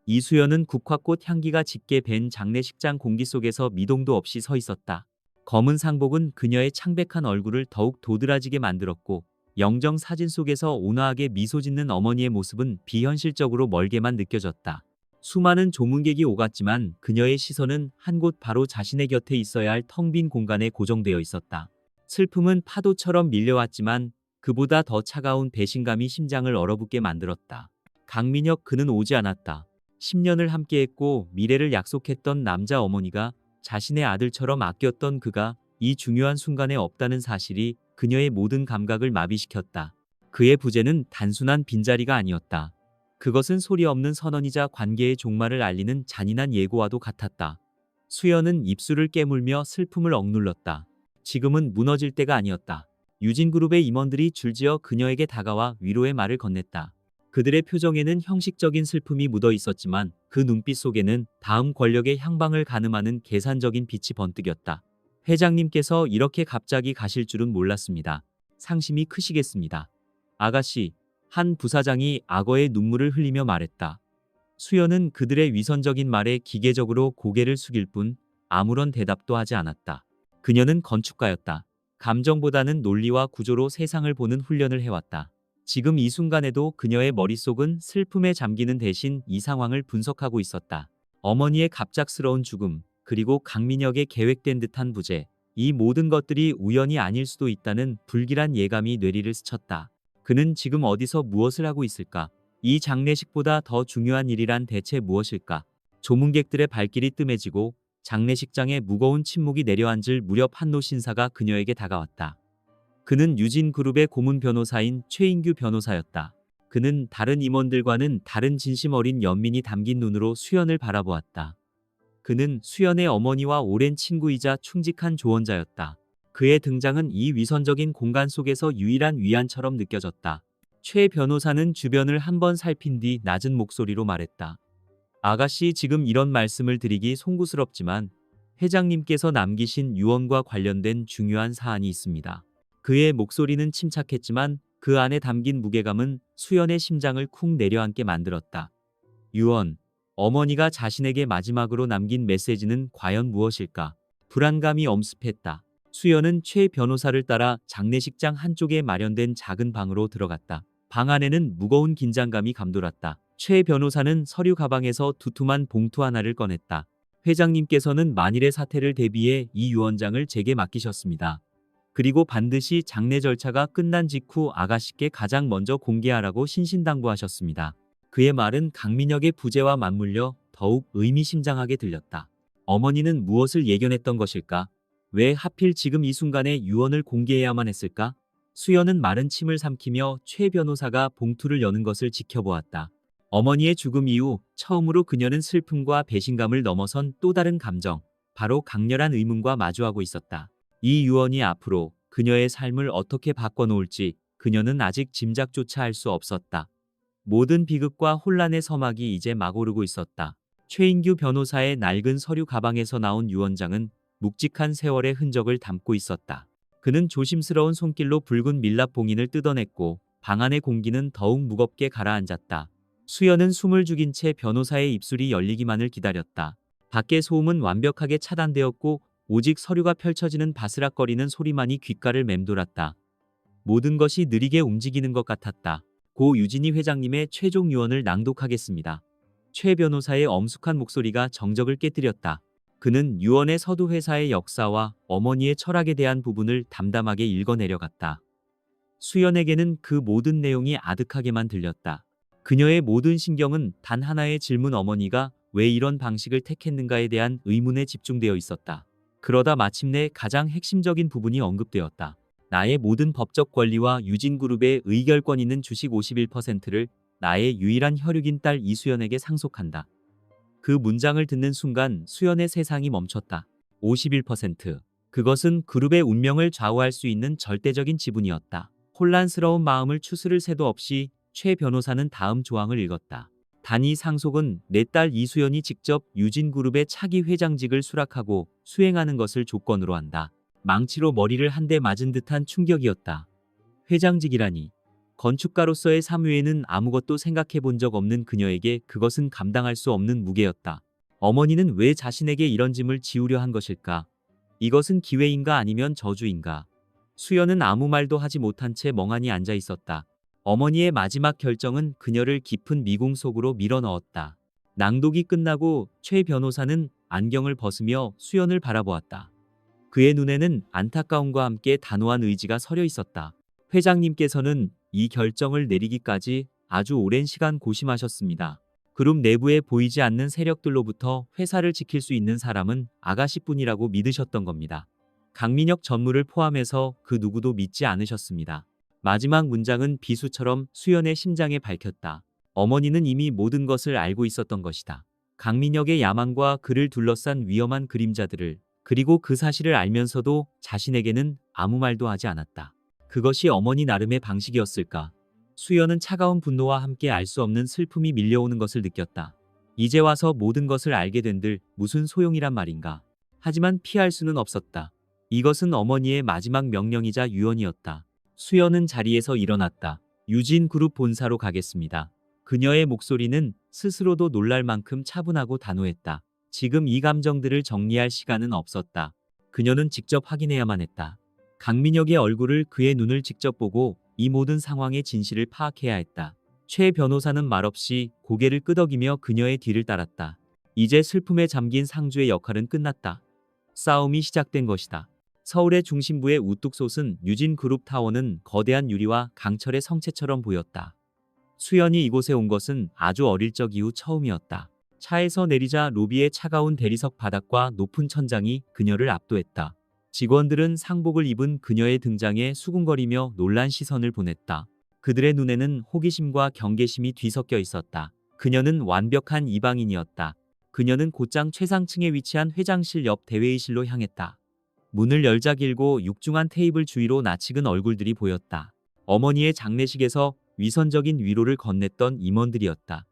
이수연은 국화꽃 향기가 짙게 밴 장례식장 공기 속에서 미동도 없이 서 있었다. 검은 상복은 그녀의 창백한 얼굴을 더욱 도드라지게 만들었고 영정 사진 속에서 온화하게 미소 짓는 어머니의 모습은 비현실적으로 멀게만 느껴졌다. 수많은 조문객이 오갔지만 그녀의 시선은 한 곳 바로 자신의 곁에 있어야 할 텅 빈 공간에 고정되어 있었다. 슬픔은 파도처럼 밀려왔지만 그보다 더 차가운 배신감이 심장을 얼어붙게 만들었다. 강민혁 그는 오지 않았다. 10년을 함께했고 미래를 약속했던 남자 어머니가 자신의 아들처럼 아꼈던 그가 이 중요한 순간에 없다는 사실이 그녀의 모든 감각을 마비시켰다. 그의 부재는 단순한 빈자리가 아니었다. 그것은 소리 없는 선언이자 관계의 종말을 알리는 잔인한 예고와도 같았다. 수연은 입술을 깨물며 슬픔을 억눌렀다. 지금은 무너질 때가 아니었다. 유진그룹의 임원들이 줄지어 그녀에게 다가와 위로의 말을 건넸다. 그들의 표정에는 형식적인 슬픔이 묻어 있었지만 그 눈빛 속에는 다음 권력의 향방을 가늠하는 계산적인 빛이 번뜩였다. 회장님께서 이렇게 갑자기 가실 줄은 몰랐습니다. 상심이 크시겠습니다. 아가씨, 한 부사장이 악어의 눈물을 흘리며 말했다. 수연은 그들의 위선적인 말에 기계적으로 고개를 숙일 뿐 아무런 대답도 하지 않았다. 그녀는 건축가였다. 감정보다는 논리와 구조로 세상을 보는 훈련을 해왔다. 지금 이 순간에도 그녀의 머릿속은 슬픔에 잠기는 대신 이 상황을 분석하고 있었다. 어머니의 갑작스러운 죽음, 그리고 강민혁의 계획된 듯한 부재, 이 모든 것들이 우연이 아닐 수도 있다는 불길한 예감이 뇌리를 스쳤다. 그는 지금 어디서 무엇을 하고 있을까? 이 장례식보다 더 중요한 일이란 대체 무엇일까? 조문객들의 발길이 뜸해지고 장례식장에 무거운 침묵이 내려앉을 무렵 한노 신사가 그녀에게 다가왔다. 그는 유진그룹의 고문 변호사인 최인규 변호사였다. 그는 다른 임원들과는 다른 진심 어린 연민이 담긴 눈으로 수연을 바라보았다. 그는 수연의 어머니와 오랜 친구이자 충직한 조언자였다. 그의 등장은 이 위선적인 공간 속에서 유일한 위안처럼 느껴졌다. 최 변호사는 주변을 한번 살핀 뒤 낮은 목소리로 말했다. 아가씨, 지금 이런 말씀을 드리기 송구스럽지만 회장님께서 남기신 유언과 관련된 중요한 사안이 있습니다. 그의 목소리는 침착했지만 그 안에 담긴 무게감은 수연의 심장을 쿵 내려앉게 만들었다. 유언. 어머니가 자신에게 마지막으로 남긴 메시지는 과연 무엇일까? 불안감이 엄습했다. 수연은 최 변호사를 따라 장례식장 한쪽에 마련된 작은 방으로 들어갔다. 방 안에는 무거운 긴장감이 감돌았다. 최 변호사는 서류 가방에서 두툼한 봉투 하나를 꺼냈다. 회장님께서는 만일의 사태를 대비해 이 유언장을 제게 맡기셨습니다. 그리고 반드시 장례 절차가 끝난 직후 아가씨께 가장 먼저 공개하라고 신신당부하셨습니다. 그의 말은 강민혁의 부재와 맞물려 더욱 의미심장하게 들렸다. 어머니는 무엇을 예견했던 것일까? 왜 하필 지금 이 순간에 유언을 공개해야만 했을까? 수연은 마른 침을 삼키며 최 변호사가 봉투를 여는 것을 지켜보았다. 어머니의 죽음 이후 처음으로 그녀는 슬픔과 배신감을 넘어선 또 다른 감정, 바로 강렬한 의문과 마주하고 있었다. 이 유언이 앞으로 그녀의 삶을 어떻게 바꿔놓을지 그녀는 아직 짐작조차 할 수 없었다. 모든 비극과 혼란의 서막이 이제 막 오르고 있었다. 최인규 변호사의 낡은 서류 가방에서 나온 유언장은 묵직한 세월의 흔적을 담고 있었다. 그는 조심스러운 손길로 붉은 밀랍 봉인을 뜯어냈고 방 안의 공기는 더욱 무겁게 가라앉았다. 수연은 숨을 죽인 채 변호사의 입술이 열리기만을 기다렸다. 밖의 소음은 완벽하게 차단되었고 오직 서류가 펼쳐지는 바스락거리는 소리만이 귓가를 맴돌았다. 모든 것이 느리게 움직이는 것 같았다. 고 유진희 회장님의 최종 유언을 낭독하겠습니다. 최 변호사의 엄숙한 목소리가 정적을 깨뜨렸다. 그는 유언의 서두 회사의 역사와 어머니의 철학에 대한 부분을 담담하게 읽어내려갔다. 수연에게는 그 모든 내용이 아득하게만 들렸다. 그녀의 모든 신경은 단 하나의 질문, 어머니가 왜 이런 방식을 택했는가에 대한 의문에 집중되어 있었다. 그러다 마침내 가장 핵심적인 부분이 언급되었다. 나의 모든 법적 권리와 유진그룹의 의결권 있는 주식 51%를 나의 유일한 혈육인 딸 이수연에게 상속한다. 그 문장을 듣는 순간 수연의 세상이 멈췄다. 51%. 그것은 그룹의 운명을 좌우할 수 있는 절대적인 지분이었다. 혼란스러운 마음을 추스를 새도 없이 최 변호사는 다음 조항을 읽었다. 단 이 상속은 내 딸 이수연이 직접 유진그룹의 차기 회장직을 수락하고 수행하는 것을 조건으로 한다. 망치로 머리를 한 대 맞은 듯한 충격이었다. 회장직이라니. 건축가로서의 삶 외에는 아무것도 생각해 본 적 없는 그녀에게 그것은 감당할 수 없는 무게였다. 어머니는 왜 자신에게 이런 짐을 지우려 한 것일까? 이것은 기회인가 아니면 저주인가? 수연은 아무 말도 하지 못한 채 멍하니 앉아 있었다. 어머니의 마지막 결정은 그녀를 깊은 미궁 속으로 밀어넣었다. 낭독이 끝나고 최 변호사는 안경을 벗으며 수연을 바라보았다. 그의 눈에는 안타까움과 함께 단호한 의지가 서려 있었다. 회장님께서는 이 결정을 내리기까지 아주 오랜 시간 고심하셨습니다. 그룹 내부에 보이지 않는 세력들로부터 회사를 지킬 수 있는 사람은 아가씨뿐이라고 믿으셨던 겁니다. 강민혁 전무를 포함해서 그 누구도 믿지 않으셨습니다. 마지막 문장은 비수처럼 수연의 심장에 밝혔다. 어머니는 이미 모든 것을 알고 있었던 것이다. 강민혁의 야망과 그를 둘러싼 위험한 그림자들을, 그리고 그 사실을 알면서도 자신에게는 아무 말도 하지 않았다. 그것이 어머니 나름의 방식이었을까? 수연은 차가운 분노와 함께 알 수 없는 슬픔이 밀려오는 것을 느꼈다. 이제 와서 모든 것을 알게 된들 무슨 소용이란 말인가? 하지만 피할 수는 없었다. 이것은 어머니의 마지막 명령이자 유언이었다. 수연은 자리에서 일어났다. 유진그룹 본사로 가겠습니다. 그녀의 목소리는 스스로도 놀랄 만큼 차분하고 단호했다. 지금 이 감정들을 정리할 시간은 없었다. 그녀는 직접 확인해야만 했다. 강민혁의 얼굴을, 그의 눈을 직접 보고 이 모든 상황의 진실을 파악해야 했다. 최 변호사는 말없이 고개를 끄덕이며 그녀의 뒤를 따랐다. 이제 슬픔에 잠긴 상주의 역할은 끝났다. 싸움이 시작된 것이다. 서울의 중심부에 우뚝 솟은 유진그룹 타워는 거대한 유리와 강철의 성체처럼 보였다. 수연이 이곳에 온 것은 아주 어릴 적 이후 처음이었다. 차에서 내리자 로비의 차가운 대리석 바닥과 높은 천장이 그녀를 압도했다. 직원들은 상복을 입은 그녀의 등장에 수군거리며 놀란 시선을 보냈다. 그들의 눈에는 호기심과 경계심이 뒤섞여 있었다. 그녀는 완벽한 이방인이었다. 그녀는 곧장 최상층에 위치한 회장실 옆 대회의실로 향했다. 문을 열자 길고 육중한 테이블 주위로 낯익은 얼굴들이 보였다. 어머니의 장례식에서 위선적인 위로를 건넸던 임원들이었다.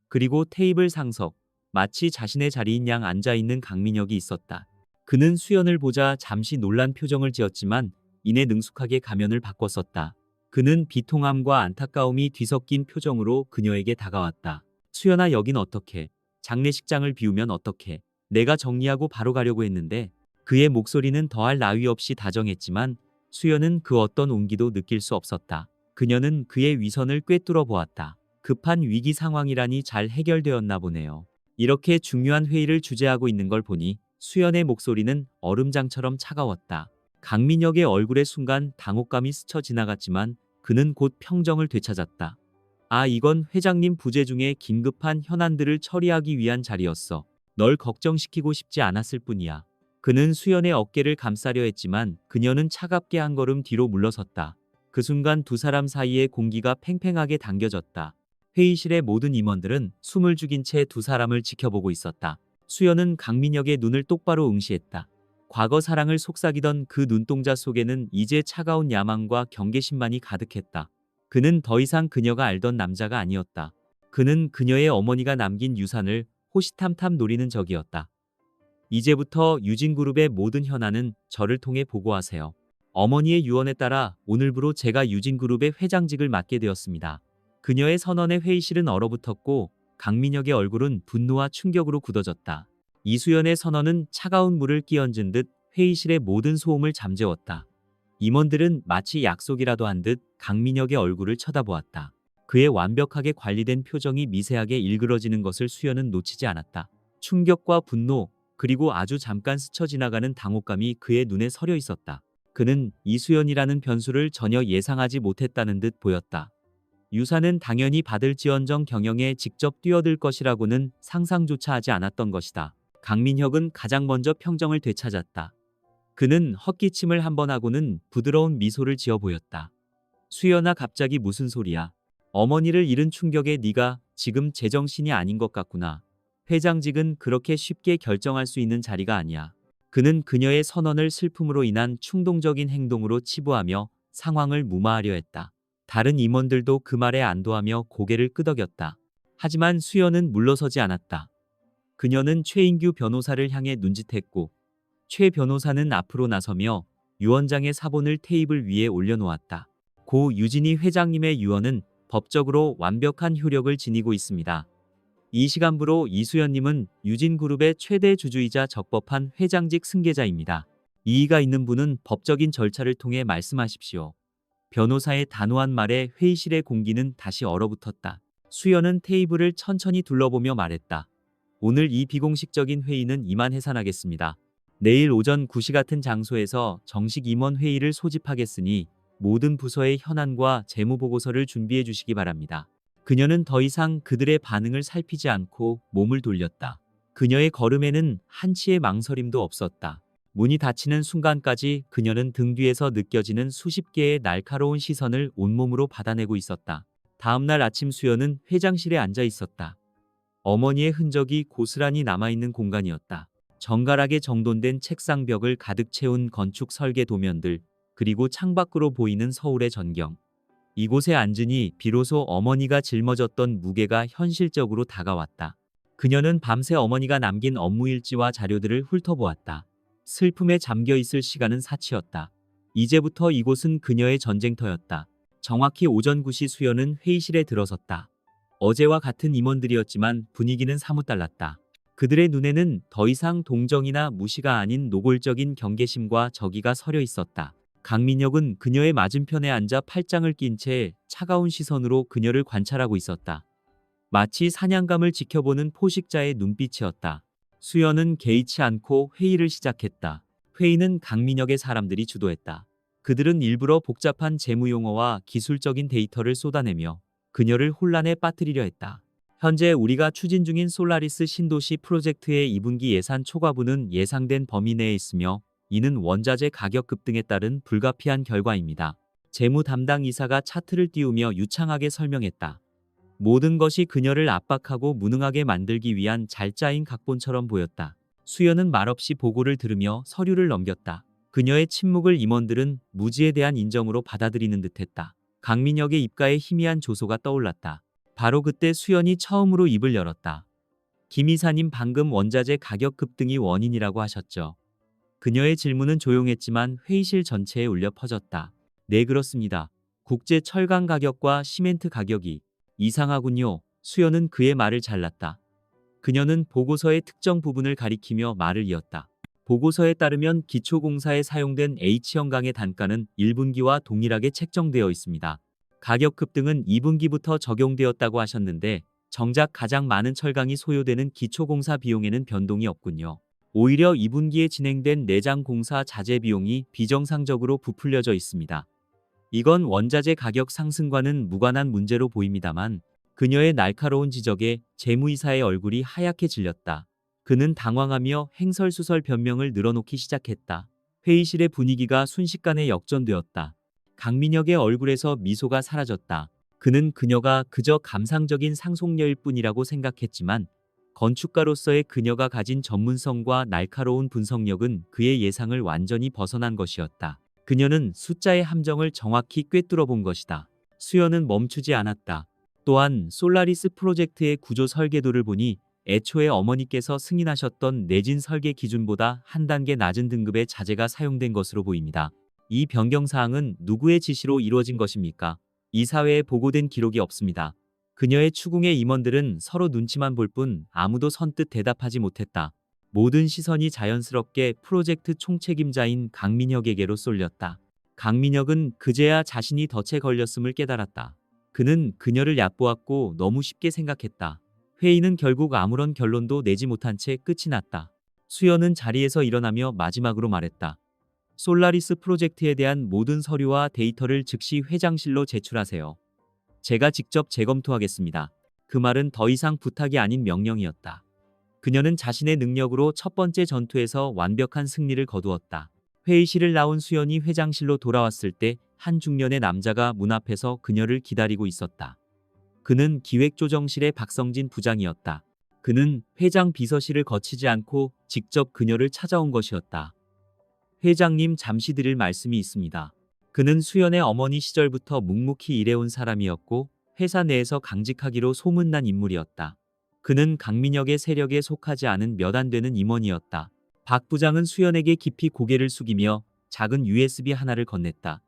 그리고 테이블 상석, 마치 자신의 자리인 양 앉아있는 강민혁이 있었다. 그는 수연을 보자 잠시 놀란 표정을 지었지만 이내 능숙하게 가면을 바꿨었다. 그는 비통함과 안타까움이 뒤섞인 표정으로 그녀에게 다가왔다. 수연아, 여긴 어떻게? 장례식장을 비우면 어떻게? 내가 정리하고 바로 가려고 했는데. 그의 목소리는 더할 나위 없이 다정했지만 수연은 그 어떤 온기도 느낄 수 없었다. 그녀는 그의 위선을 꿰뚫어 보았다. 급한 위기 상황이라니 잘 해결되었나 보네요. 이렇게 중요한 회의를 주재하고 있는 걸 보니 수연의 목소리는 얼음장처럼 차가웠다. 강민혁의 얼굴에 순간 당혹감이 스쳐 지나갔지만 그는 곧 평정을 되찾았다. 아, 이건 회장님 부재 중에 긴급한 현안들을 처리하기 위한 자리였어. 널 걱정시키고 싶지 않았을 뿐이야. 그는 수연의 어깨를 감싸려 했지만 그녀는 차갑게 한 걸음 뒤로 물러섰다. 그 순간 두 사람 사이의 공기가 팽팽하게 당겨졌다. 회의실의 모든 임원들은 숨을 죽인 채 두 사람을 지켜보고 있었다. 수연은 강민혁의 눈을 똑바로 응시했다. 과거 사랑을 속삭이던 그 눈동자 속에는 이제 차가운 야망과 경계심만이 가득했다. 그는 더 이상 그녀가 알던 남자가 아니었다. 그는 그녀의 어머니가 남긴 유산을 호시탐탐 노리는 적이었다. 이제부터 유진그룹의 모든 현안은 저를 통해 보고하세요. 어머니의 유언에 따라 오늘부로 제가 유진그룹의 회장직을 맡게 되었습니다. 그녀의 선언에 회의실은 얼어붙었고 강민혁의 얼굴은 분노와 충격으로 굳어졌다. 이수연의 선언은 차가운 물을 끼얹은 듯 회의실의 모든 소음을 잠재웠다. 임원들은 마치 약속이라도 한 듯 강민혁의 얼굴을 쳐다보았다. 그의 완벽하게 관리된 표정이 미세하게 일그러지는 것을 수연은 놓치지 않았다. 충격과 분노, 그리고 아주 잠깐 스쳐 지나가는 당혹감이 그의 눈에 서려 있었다. 그는 이수연이라는 변수를 전혀 예상하지 못했다는 듯 보였다. 유산은 당연히 받을지언정 경영에 직접 뛰어들 것이라고는 상상조차 하지 않았던 것이다. 강민혁은 가장 먼저 평정을 되찾았다. 그는 헛기침을 한 번 하고는 부드러운 미소를 지어 보였다. 수연아, 갑자기 무슨 소리야? 어머니를 잃은 충격에 네가 지금 제정신이 아닌 것 같구나. 회장직은 그렇게 쉽게 결정할 수 있는 자리가 아니야. 그는 그녀의 선언을 슬픔으로 인한 충동적인 행동으로 치부하며 상황을 무마하려 했다. 다른 임원들도 그 말에 안도하며 고개를 끄덕였다. 하지만 수연은 물러서지 않았다. 그녀는 최인규 변호사를 향해 눈짓했고 최 변호사는 앞으로 나서며 유언장의 사본을 테이블 위에 올려놓았다. 고 유진희 회장님의 유언은 법적으로 완벽한 효력을 지니고 있습니다. 이 시간부로 이수연님은 유진그룹의 최대 주주이자 적법한 회장직 승계자입니다. 이의가 있는 분은 법적인 절차를 통해 말씀하십시오. 변호사의 단호한 말에 회의실의 공기는 다시 얼어붙었다. 수연은 테이블을 천천히 둘러보며 말했다. 오늘 이 비공식적인 회의는 이만 해산하겠습니다. 내일 오전 9시 같은 장소에서 정식 임원 회의를 소집하겠으니 모든 부서의 현안과 재무보고서를 준비해 주시기 바랍니다. 그녀는 더 이상 그들의 반응을 살피지 않고 몸을 돌렸다. 그녀의 걸음에는 한치의 망설임도 없었다. 문이 닫히는 순간까지 그녀는 등 뒤에서 느껴지는 수십 개의 날카로운 시선을 온몸으로 받아내고 있었다. 다음날 아침 수연은 회장실에 앉아 있었다. 어머니의 흔적이 고스란히 남아있는 공간이었다. 정갈하게 정돈된 책상 벽을 가득 채운 건축 설계 도면들, 그리고 창밖으로 보이는 서울의 전경. 이곳에 앉으니 비로소 어머니가 짊어졌던 무게가 현실적으로 다가왔다. 그녀는 밤새 어머니가 남긴 업무일지와 자료들을 훑어보았다. 슬픔에 잠겨 있을 시간은 사치였다. 이제부터 이곳은 그녀의 전쟁터였다. 정확히 오전 9시 수연은 회의실에 들어섰다. 어제와 같은 임원들이었지만 분위기는 사뭇 달랐다. 그들의 눈에는 더 이상 동정이나 무시가 아닌 노골적인 경계심과 적의가 서려 있었다. 강민혁은 그녀의 맞은편에 앉아 팔짱을 낀 채 차가운 시선으로 그녀를 관찰하고 있었다. 마치 사냥감을 지켜보는 포식자의 눈빛이었다. 수연은 개의치 않고 회의를 시작했다. 회의는 강민혁의 사람들이 주도했다. 그들은 일부러 복잡한 재무용어와 기술적인 데이터를 쏟아내며 그녀를 혼란에 빠뜨리려 했다. 현재 우리가 추진 중인 솔라리스 신도시 프로젝트의 2분기 예산 초과분은 예상된 범위 내에 있으며 이는 원자재 가격 급등에 따른 불가피한 결과입니다. 재무 담당 이사가 차트를 띄우며 유창하게 설명했다. 모든 것이 그녀를 압박하고 무능하게 만들기 위한 잘 짜인 각본처럼 보였다. 수연은 말없이 보고를 들으며 서류를 넘겼다. 그녀의 침묵을 임원들은 무지에 대한 인정으로 받아들이는 듯했다. 강민혁의 입가에 희미한 조소가 떠올랐다. 바로 그때 수연이 처음으로 입을 열었다. 김 이사님, 방금 원자재 가격 급등이 원인이라고 하셨죠? 그녀의 질문은 조용했지만 회의실 전체에 울려 퍼졌다. 네, 그렇습니다. 국제 철강 가격과 시멘트 가격이 이상하군요. 수연은 그의 말을 잘랐다. 그녀는 보고서의 특정 부분을 가리키며 말을 이었다. 보고서에 따르면 기초공사에 사용된 H형강의 단가는 1분기와 동일하게 책정되어 있습니다. 가격 급등은 2분기부터 적용되었다고 하셨는데 정작 가장 많은 철강이 소요되는 기초공사 비용에는 변동이 없군요. 오히려 2분기에 진행된 내장 공사 자재 비용이 비정상적으로 부풀려져 있습니다. 이건 원자재 가격 상승과는 무관한 문제로 보입니다만 그녀의 날카로운 지적에 재무이사의 얼굴이 하얗게 질렸다. 그는 당황하며 행설수설 변명을 늘어놓기 시작했다. 회의실의 분위기가 순식간에 역전되었다. 강민혁의 얼굴에서 미소가 사라졌다. 그는 그녀가 그저 감상적인 상속녀일 뿐이라고 생각했지만 건축가로서의 그녀가 가진 전문성과 날카로운 분석력은 그의 예상을 완전히 벗어난 것이었다. 그녀는 숫자의 함정을 정확히 꿰뚫어 본 것이다. 수연은 멈추지 않았다. 또한 솔라리스 프로젝트의 구조 설계도를 보니 애초에 어머니께서 승인하셨던 내진 설계 기준보다 한 단계 낮은 등급의 자재가 사용된 것으로 보입니다. 이 변경사항은 누구의 지시로 이루어진 것입니까? 이사회에 보고된 기록이 없습니다. 그녀의 추궁의 임원들은 서로 눈치만 볼 뿐 아무도 선뜻 대답하지 못했다. 모든 시선이 자연스럽게 프로젝트 총책임자인 강민혁에게로 쏠렸다. 강민혁은 그제야 자신이 덫에 걸렸음을 깨달았다. 그는 그녀를 얕보았고 너무 쉽게 생각했다. 회의는 결국 아무런 결론도 내지 못한 채 끝이 났다. 수연은 자리에서 일어나며 마지막으로 말했다. 솔라리스 프로젝트에 대한 모든 서류와 데이터를 즉시 회장실로 제출하세요. 제가 직접 재검토하겠습니다. 그 말은 더 이상 부탁이 아닌 명령이었다. 그녀는 자신의 능력으로 첫 번째 전투에서 완벽한 승리를 거두었다. 회의실을 나온 수연이 회장실로 돌아왔을 때 한 중년의 남자가 문 앞에서 그녀를 기다리고 있었다. 그는 기획조정실의 박성진 부장이었다. 그는 회장 비서실을 거치지 않고 직접 그녀를 찾아온 것이었다. 회장님, 잠시 드릴 말씀이 있습니다. 그는 수연의 어머니 시절부터 묵묵히 일해온 사람이었고 회사 내에서 강직하기로 소문난 인물이었다. 그는 강민혁의 세력에 속하지 않은 몇 안 되는 임원이었다. 박 부장은 수연에게 깊이 고개를 숙이며 작은 USB 하나를 건넸다.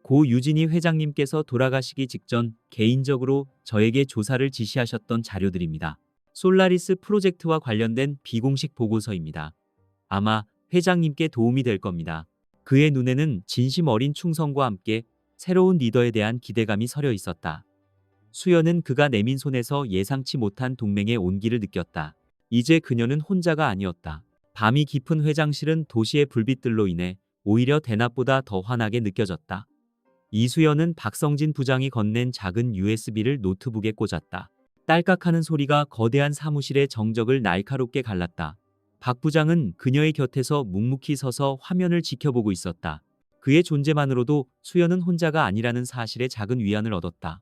고 유진희 회장님께서 돌아가시기 직전 개인적으로 저에게 조사를 지시하셨던 자료들입니다. 솔라리스 프로젝트와 관련된 비공식 보고서입니다. 아마 회장님께 도움이 될 겁니다. 그의 눈에는 진심 어린 충성과 함께 새로운 리더에 대한 기대감이 서려 있었다. 수연은 그가 내민 손에서 예상치 못한 동맹의 온기를 느꼈다. 이제 그녀는 혼자가 아니었다. 밤이 깊은 회장실은 도시의 불빛들로 인해 오히려 대낮보다 더 환하게 느껴졌다. 이수연은 박성진 부장이 건넨 작은 USB를 노트북에 꽂았다. 딸깍하는 소리가 거대한 사무실의 정적을 날카롭게 갈랐다. 박 부장은 그녀의 곁에서 묵묵히 서서 화면을 지켜보고 있었다. 그의 존재만으로도 수연은 혼자가 아니라는 사실에 작은 위안을 얻었다.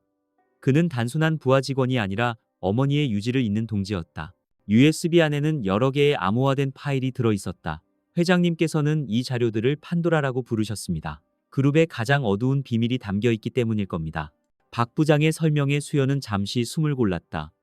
그는 단순한 부하 직원이 아니라 어머니의 유지를 잇는 동지였다. USB 안에는 여러 개의 암호화된 파일이 들어 있었다. 회장님께서는 이 자료들을 판도라라고 부르셨습니다. 그룹의 가장 어두운 비밀이 담겨 있기 때문일 겁니다. 박 부장의 설명에 수연은 잠시 숨을 골랐다.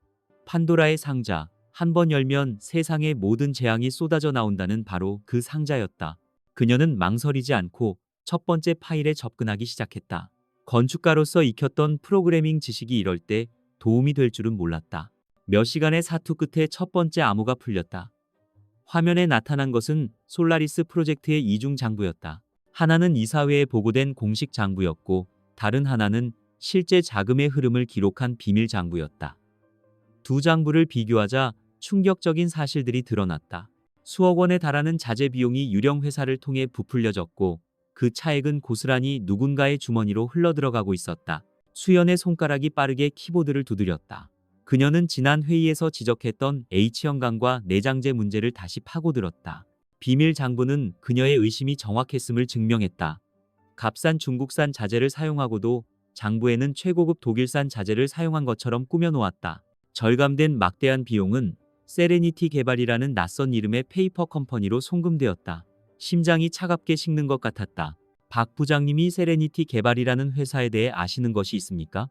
판도라의 상자, 한 번 열면 세상의 모든 재앙이 쏟아져 나온다는 바로 그 상자였다. 그녀는 망설이지 않고 첫 번째 파일에 접근하기 시작했다. 건축가로서 익혔던 프로그래밍 지식이 이럴 때 도움이 될 줄은 몰랐다. 몇 시간의 사투 끝에 첫 번째 암호가 풀렸다. 화면에 나타난 것은 솔라리스 프로젝트의 이중 장부였다. 하나는 이사회에 보고된 공식 장부였고 다른 하나는 실제 자금의 흐름을 기록한 비밀 장부였다. 두 장부를 비교하자 충격적인 사실들이 드러났다. 수억 원에 달하는 자재 비용이 유령 회사를 통해 부풀려졌고 그 차액은 고스란히 누군가의 주머니로 흘러들어가고 있었다. 수연의 손가락이 빠르게 키보드를 두드렸다. 그녀는 지난 회의에서 지적했던 H형광과 내장재 문제를 다시 파고들었다. 비밀 장부는 그녀의 의심이 정확했음을 증명했다. 값싼 중국산 자재를 사용하고도 장부에는 최고급 독일산 자재를 사용한 것처럼 꾸며놓았다. 절감된 막대한 비용은 세레니티 개발이라는 낯선 이름의 페이퍼 컴퍼니로 송금되었다. 심장이 차갑게 식는 것 같았다. 박 부장님이 세레니티 개발이라는 회사에 대해 아시는 것이 있습니까?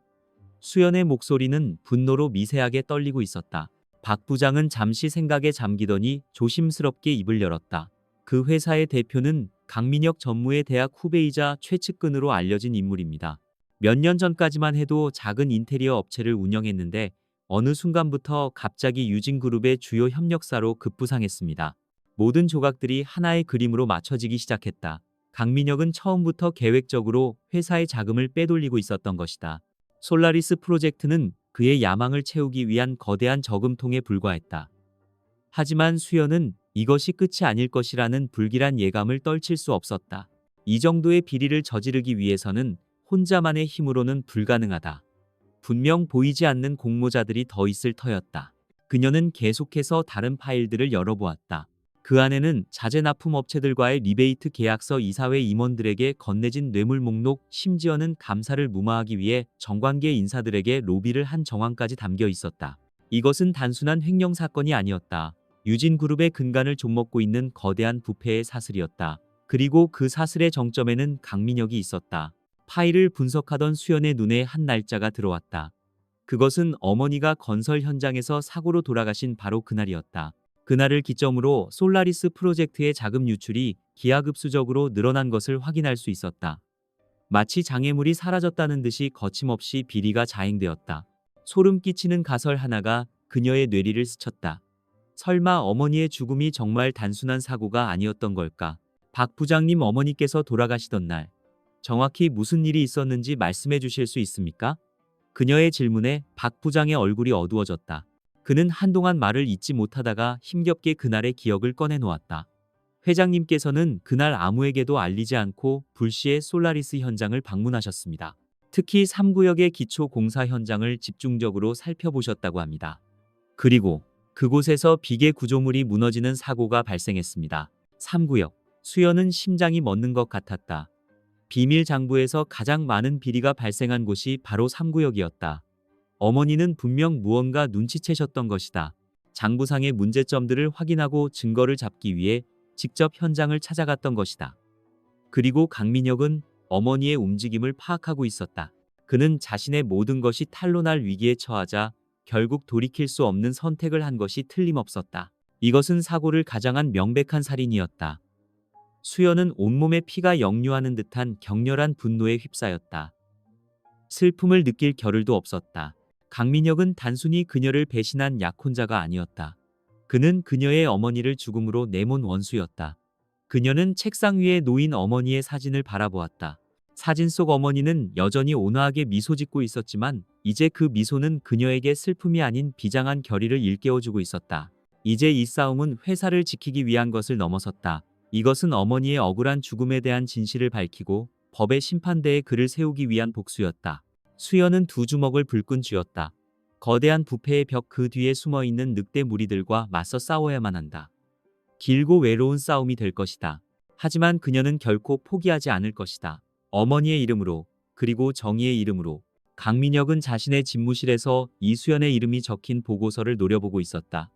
수연의 목소리는 분노로 미세하게 떨리고 있었다. 박 부장은 잠시 생각에 잠기더니 조심스럽게 입을 열었다. 그 회사의 대표는 강민혁 전무의 대학 후배이자 최측근으로 알려진 인물입니다. 몇 년 전까지만 해도 작은 인테리어 업체를 운영했는데 어느 순간부터 갑자기 유진그룹의 주요 협력사로 급부상했습니다. 모든 조각들이 하나의 그림으로 맞춰지기 시작했다. 강민혁은 처음부터 계획적으로 회사의 자금을 빼돌리고 있었던 것이다. 솔라리스 프로젝트는 그의 야망을 채우기 위한 거대한 저금통에 불과했다. 하지만 수연은 이것이 끝이 아닐 것이라는 불길한 예감을 떨칠 수 없었다. 이 정도의 비리를 저지르기 위해서는 혼자만의 힘으로는 불가능하다. 분명 보이지 않는 공모자들이 더 있을 터였다. 그녀는 계속해서 다른 파일들을 열어보았다. 그 안에는 자재 납품 업체들과의 리베이트 계약서, 이사회 임원들에게 건네진 뇌물 목록, 심지어는 감사를 무마하기 위해 정관계 인사들에게 로비를 한 정황까지 담겨 있었다. 이것은 단순한 횡령 사건이 아니었다. 유진그룹의 근간을 좀먹고 있는 거대한 부패의 사슬이었다. 그리고 그 사슬의 정점에는 강민혁이 있었다. 파일을 분석하던 수연의 눈에 한 날짜가 들어왔다. 그것은 어머니가 건설 현장에서 사고로 돌아가신 바로 그날이었다. 그날을 기점으로 솔라리스 프로젝트의 자금 유출이 기하급수적으로 늘어난 것을 확인할 수 있었다. 마치 장애물이 사라졌다는 듯이 거침없이 비리가 자행되었다. 소름 끼치는 가설 하나가 그녀의 뇌리를 스쳤다. 설마 어머니의 죽음이 정말 단순한 사고가 아니었던 걸까? 박 부장님 어머니께서 돌아가시던 날 정확히 무슨 일이 있었는지 말씀해 주실 수 있습니까? 그녀의 질문에 박 부장의 얼굴이 어두워졌다. 그는 한동안 말을 잇지 못하다가 힘겹게 그날의 기억을 꺼내놓았다. 회장님께서는 그날 아무에게도 알리지 않고 불시에 솔라리스 현장을 방문하셨습니다. 특히 3구역의 기초 공사 현장을 집중적으로 살펴보셨다고 합니다. 그리고 그곳에서 비계 구조물이 무너지는 사고가 발생했습니다. 3구역. 수연은 심장이 멎는 것 같았다. 비밀 장부에서 가장 많은 비리가 발생한 곳이 바로 3구역이었다. 어머니는 분명 무언가 눈치채셨던 것이다. 장부상의 문제점들을 확인하고 증거를 잡기 위해 직접 현장을 찾아갔던 것이다. 그리고 강민혁은 어머니의 움직임을 파악하고 있었다. 그는 자신의 모든 것이 탄로날 위기에 처하자 결국 돌이킬 수 없는 선택을 한 것이 틀림없었다. 이것은 사고를 가장한 명백한 살인이었다. 수연은 온몸에 피가 역류하는 듯한 격렬한 분노에 휩싸였다. 슬픔을 느낄 겨를도 없었다. 강민혁은 단순히 그녀를 배신한 약혼자가 아니었다. 그는 그녀의 어머니를 죽음으로 내몬 원수였다. 그녀는 책상 위에 놓인 어머니의 사진을 바라보았다. 사진 속 어머니는 여전히 온화하게 미소 짓고 있었지만 이제 그 미소는 그녀에게 슬픔이 아닌 비장한 결의를 일깨워주고 있었다. 이제 이 싸움은 회사를 지키기 위한 것을 넘어섰다. 이것은 어머니의 억울한 죽음에 대한 진실을 밝히고 법의 심판대에 그를 세우기 위한 복수였다. 수연은 두 주먹을 불끈 쥐었다. 거대한 부패의 벽 그 뒤에 숨어있는 늑대 무리들과 맞서 싸워야만 한다. 길고 외로운 싸움이 될 것이다. 하지만 그녀는 결코 포기하지 않을 것이다. 어머니의 이름으로, 그리고 정의의 이름으로. 강민혁은 자신의 집무실에서 이수연의 이름이 적힌 보고서를 노려보고 있었다.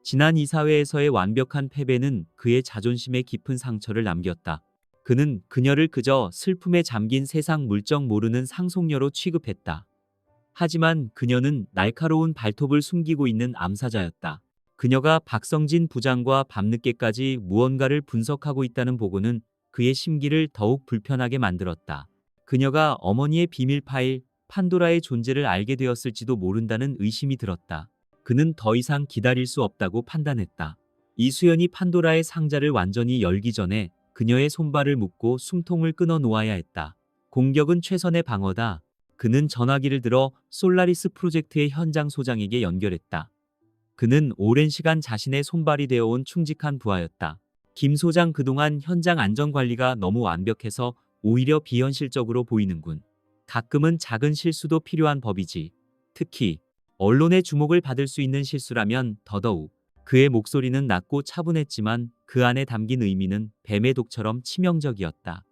지난 이사회에서의 완벽한 패배는 그의 자존심에 깊은 상처를 남겼다. 그는 그녀를 그저 슬픔에 잠긴 세상 물정 모르는 상속녀로 취급했다. 하지만 그녀는 날카로운 발톱을 숨기고 있는 암사자였다. 그녀가 박성진 부장과 밤늦게까지 무언가를 분석하고 있다는 보고는 그의 심기를 더욱 불편하게 만들었다. 그녀가 어머니의 비밀 파일, 판도라의 존재를 알게 되었을지도 모른다는 의심이 들었다. 그는 더 이상 기다릴 수 없다고 판단했다. 이수연이 판도라의 상자를 완전히 열기 전에 그녀의 손발을 묶고 숨통을 끊어 놓아야 했다. 공격은 최선의 방어다. 그는 전화기를 들어 솔라리스 프로젝트의 현장 소장에게 연결했다. 그는 오랜 시간 자신의 손발이 되어온 충직한 부하였다. 김 소장, 그동안 현장 안전관리가 너무 완벽해서 오히려 비현실적으로 보이는군. 가끔은 작은 실수도 필요한 법이지. 특히 언론의 주목을 받을 수 있는 실수라면 더더욱. 그의 목소리는 낮고 차분했지만 그 안에 담긴 의미는 뱀의 독처럼 치명적이었다.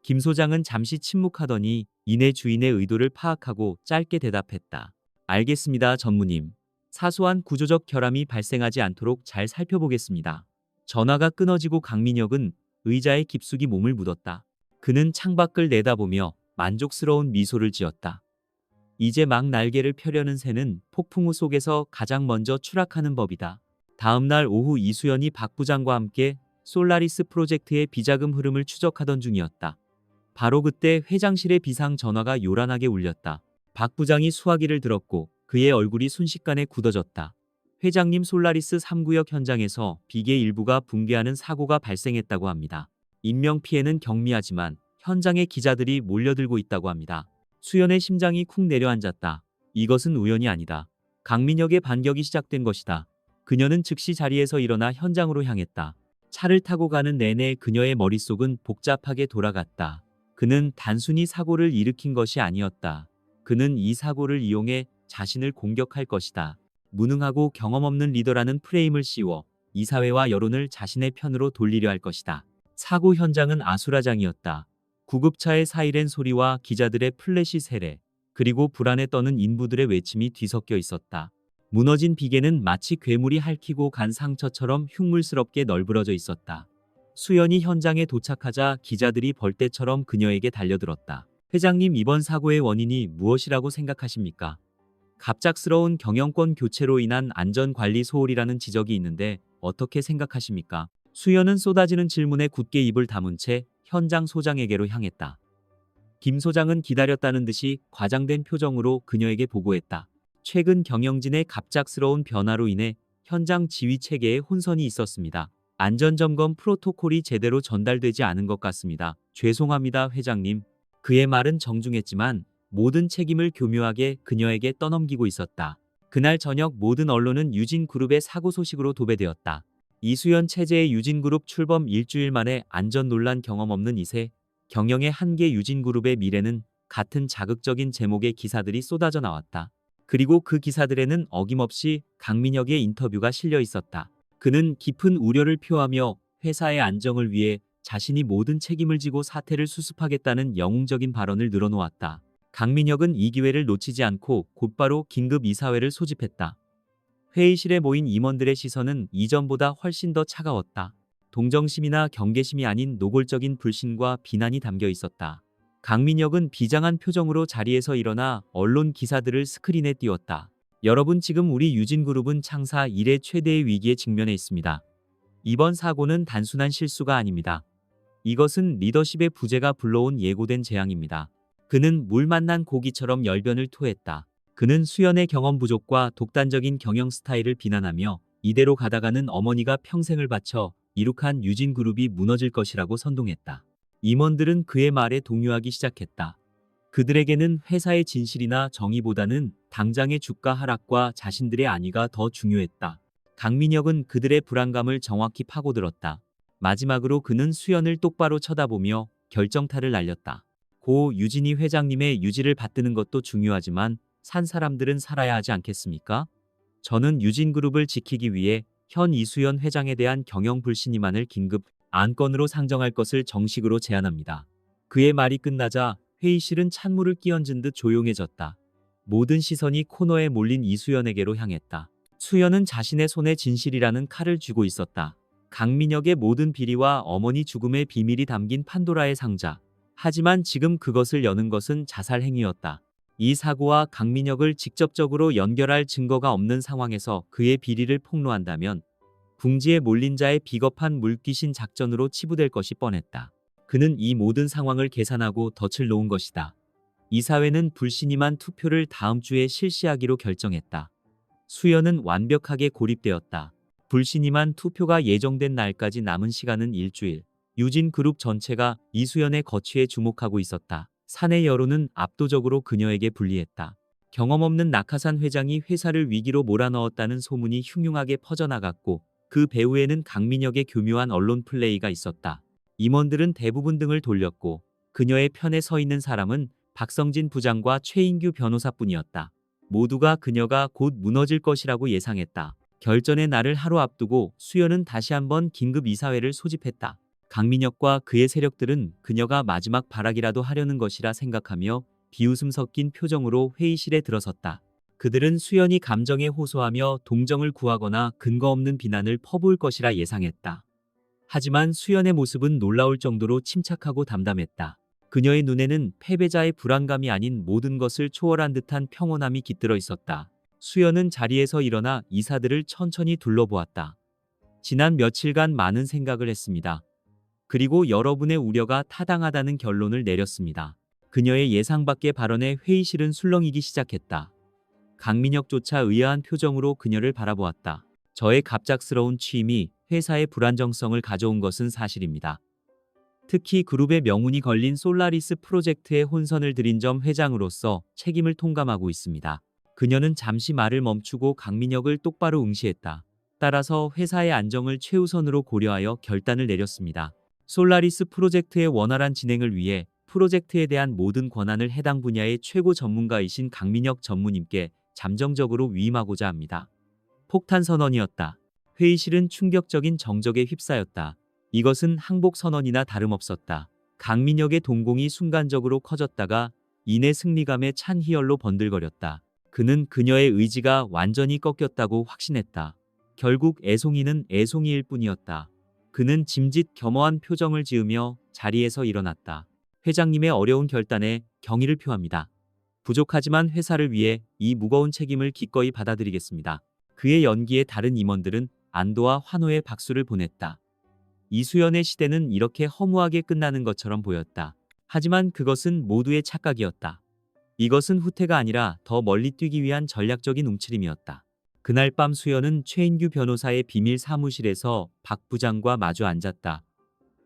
김 소장은 잠시 침묵하더니 이내 주인의 의도를 파악하고 짧게 대답했다. 알겠습니다, 전무님. 사소한 구조적 결함이 발생하지 않도록 잘 살펴보겠습니다. 전화가 끊어지고 강민혁은 의자에 깊숙이 몸을 묻었다. 그는 창밖을 내다보며 만족스러운 미소를 지었다. 이제 막 날개를 펴려는 새는 폭풍우 속에서 가장 먼저 추락하는 법이다. 다음 날 오후 이수연이 박 부장과 함께 솔라리스 프로젝트의 비자금 흐름을 추적하던 중이었다. 바로 그때 회장실의 비상 전화가 요란하게 울렸다. 박 부장이 수화기를 들었고 그의 얼굴이 순식간에 굳어졌다. 회장님, 솔라리스 3구역 현장에서 비계 일부가 붕괴하는 사고가 발생했다고 합니다. 인명피해는 경미하지만 현장에 기자들이 몰려들고 있다고 합니다. 수연의 심장이 쿵 내려앉았다. 이것은 우연이 아니다. 강민혁의 반격이 시작된 것이다. 그녀는 즉시 자리에서 일어나 현장으로 향했다. 차를 타고 가는 내내 그녀의 머릿속은 복잡하게 돌아갔다. 그는 단순히 사고를 일으킨 것이 아니었다. 그는 이 사고를 이용해 자신을 공격할 것이다. 무능하고 경험 없는 리더라는 프레임을 씌워 이사회와 여론을 자신의 편으로 돌리려 할 것이다. 사고 현장은 아수라장이었다. 구급차의 사이렌 소리와 기자들의 플래시 세례, 그리고 불안에 떠는 인부들의 외침이 뒤섞여 있었다. 무너진 비계는 마치 괴물이 핥히고 간 상처처럼 흉물스럽게 널브러져 있었다. 수연이 현장에 도착하자 기자들이 벌떼처럼 그녀에게 달려들었다. 회장님, 이번 사고의 원인이 무엇이라고 생각하십니까? 갑작스러운 경영권 교체로 인한 안전관리 소홀이라는 지적이 있는데 어떻게 생각하십니까? 수연은 쏟아지는 질문에 굳게 입을 다문 채 현장 소장에게로 향했다. 김 소장은 기다렸다는 듯이 과장된 표정으로 그녀에게 보고했다. 최근 경영진의 갑작스러운 변화로 인해 현장 지휘 체계에 혼선이 있었습니다. 안전점검 프로토콜이 제대로 전달되지 않은 것 같습니다. 죄송합니다, 회장님. 그의 말은 정중했지만 모든 책임을 교묘하게 그녀에게 떠넘기고 있었다. 그날 저녁 모든 언론은 유진그룹의 사고 소식으로 도배되었다. 이수연 체제의 유진그룹 출범 일주일 만에 안전 논란 경험 없는 이세, 경영의 한계. 유진그룹의 미래는 같은 자극적인 제목의 기사들이 쏟아져 나왔다. 그리고 그 기사들에는 어김없이 강민혁의 인터뷰가 실려 있었다. 그는 깊은 우려를 표하며 회사의 안정을 위해 자신이 모든 책임을 지고 사태를 수습하겠다는 영웅적인 발언을 늘어놓았다. 강민혁은 이 기회를 놓치지 않고 곧바로 긴급 이사회를 소집했다. 회의실에 모인 임원들의 시선은 이전보다 훨씬 더 차가웠다. 동정심이나 경계심이 아닌 노골적인 불신과 비난이 담겨 있었다. 강민혁은 비장한 표정으로 자리에서 일어나 언론 기사들을 스크린에 띄웠다. 여러분, 지금 우리 유진그룹은 창사 이래 최대의 위기에 직면해 있습니다. 이번 사고는 단순한 실수가 아닙니다. 이것은 리더십의 부재가 불러온 예고된 재앙입니다. 그는 물 만난 고기처럼 열변을 토했다. 그는 수연의 경험 부족과 독단적인 경영 스타일을 비난하며 이대로 가다가는 어머니가 평생을 바쳐 이룩한 유진그룹이 무너질 것이라고 선동했다. 임원들은 그의 말에 동요하기 시작했다. 그들에게는 회사의 진실이나 정의보다는 당장의 주가 하락과 자신들의 안위가 더 중요했다. 강민혁은 그들의 불안감을 정확히 파고들었다. 마지막으로 그는 수연을 똑바로 쳐다보며 결정타를 날렸다. 고 유진이 회장님의 유지를 받드는 것도 중요하지만 산 사람들은 살아야 하지 않겠습니까? 저는 유진그룹을 지키기 위해 현 이수연 회장에 대한 경영 불신임안을 긴급 안건으로 상정할 것을 정식으로 제안합니다. 그의 말이 끝나자 회의실은 찬물을 끼얹은 듯 조용해졌다. 모든 시선이 코너에 몰린 이수연에게로 향했다. 수연은 자신의 손에 진실이라는 칼을 쥐고 있었다. 강민혁의 모든 비리와 어머니 죽음의 비밀이 담긴 판도라의 상자. 하지만 지금 그것을 여는 것은 자살 행위였다. 이 사고와 강민혁을 직접적으로 연결할 증거가 없는 상황에서 그의 비리를 폭로한다면 궁지에 몰린 자의 비겁한 물귀신 작전으로 치부될 것이 뻔했다. 그는 이 모든 상황을 계산하고 덫을 놓은 것이다. 이사회는 불신임한 투표를 다음 주에 실시하기로 결정했다. 수연은 완벽하게 고립되었다. 불신임한 투표가 예정된 날까지 남은 시간은 일주일. 유진그룹 전체가 이수연의 거취에 주목하고 있었다. 사내 여론은 압도적으로 그녀에게 불리했다. 경험 없는 낙하산 회장이 회사를 위기로 몰아넣었다는 소문이 흉흉하게 퍼져나갔고 그 배후에는 강민혁의 교묘한 언론 플레이가 있었다. 임원들은 대부분 등을 돌렸고 그녀의 편에 서 있는 사람은 박성진 부장과 최인규 변호사뿐이었다. 모두가 그녀가 곧 무너질 것이라고 예상했다. 결전의 날을 하루 앞두고 수연은 다시 한번 긴급 이사회를 소집했다. 강민혁과 그의 세력들은 그녀가 마지막 발악이라도 하려는 것이라 생각하며 비웃음 섞인 표정으로 회의실에 들어섰다. 그들은 수연이 감정에 호소하며 동정을 구하거나 근거 없는 비난을 퍼부을 것이라 예상했다. 하지만 수연의 모습은 놀라울 정도로 침착하고 담담했다. 그녀의 눈에는 패배자의 불안감이 아닌 모든 것을 초월한 듯한 평온함이 깃들어 있었다. 수연은 자리에서 일어나 이사들을 천천히 둘러보았다. 지난 며칠간 많은 생각을 했습니다. 그리고 여러분의 우려가 타당하다는 결론을 내렸습니다. 그녀의 예상 밖의 발언에 회의실은 술렁이기 시작했다. 강민혁조차 의아한 표정으로 그녀를 바라보았다. 저의 갑작스러운 취임이 회사의 불안정성을 가져온 것은 사실입니다. 특히 그룹의 명운이 걸린 솔라리스 프로젝트에 혼선을 들인 점 회장으로서 책임을 통감하고 있습니다. 그녀는 잠시 말을 멈추고 강민혁을 똑바로 응시했다. 따라서 회사의 안정을 최우선으로 고려하여 결단을 내렸습니다. 솔라리스 프로젝트의 원활한 진행을 위해 프로젝트에 대한 모든 권한을 해당 분야의 최고 전문가이신 강민혁 전무님께 잠정적으로 위임하고자 합니다. 폭탄 선언이었다. 회의실은 충격적인 정적에 휩싸였다. 이것은 항복 선언이나 다름없었다. 강민혁의 동공이 순간적으로 커졌다가 이내 승리감에 찬 희열로 번들거렸다. 그는 그녀의 의지가 완전히 꺾였다고 확신했다. 결국 애송이는 애송이일 뿐이었다. 그는 짐짓 겸허한 표정을 지으며 자리에서 일어났다. 회장님의 어려운 결단에 경의를 표합니다. 부족하지만 회사를 위해 이 무거운 책임을 기꺼이 받아들이겠습니다. 그의 연기에 다른 임원들은 안도와 환호의 박수를 보냈다. 이수연의 시대는 이렇게 허무하게 끝나는 것처럼 보였다. 하지만 그것은 모두의 착각이었다. 이것은 후퇴가 아니라 더 멀리 뛰기 위한 전략적인 움츠림이었다. 그날 밤 수연은 최인규 변호사의 비밀 사무실에서 박 부장과 마주 앉았다.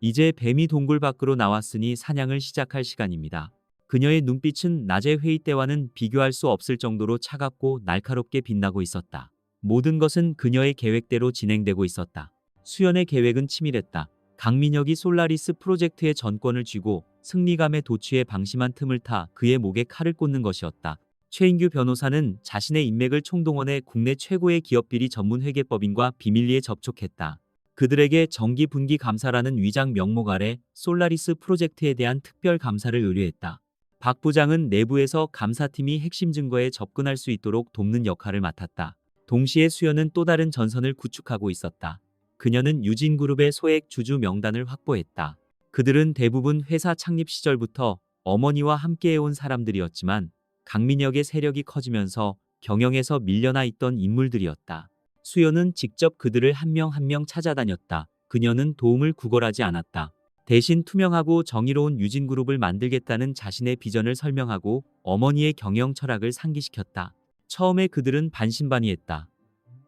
이제 뱀이 동굴 밖으로 나왔으니 사냥을 시작할 시간입니다. 그녀의 눈빛은 낮의 회의 때와는 비교할 수 없을 정도로 차갑고 날카롭게 빛나고 있었다. 모든 것은 그녀의 계획대로 진행되고 있었다. 수연의 계획은 치밀했다. 강민혁이 솔라리스 프로젝트의 전권을 쥐고 승리감에 도취해 방심한 틈을 타 그의 목에 칼을 꽂는 것이었다. 최인규 변호사는 자신의 인맥을 총동원해 국내 최고의 기업비리 전문 회계법인과 비밀리에 접촉했다. 그들에게 정기 분기 감사라는 위장 명목 아래 솔라리스 프로젝트에 대한 특별 감사를 의뢰했다. 박 부장은 내부에서 감사팀이 핵심 증거에 접근할 수 있도록 돕는 역할을 맡았다. 동시에 수연은 또 다른 전선을 구축하고 있었다. 그녀는 유진그룹의 소액 주주 명단을 확보했다. 그들은 대부분 회사 창립 시절부터 어머니와 함께해온 사람들이었지만 강민혁의 세력이 커지면서 경영에서 밀려나 있던 인물들이었다. 수연은 직접 그들을 한 명 한 명 찾아다녔다. 그녀는 도움을 구걸하지 않았다. 대신 투명하고 정의로운 유진그룹을 만들겠다는 자신의 비전을 설명하고 어머니의 경영 철학을 상기시켰다. 처음에 그들은 반신반의했다.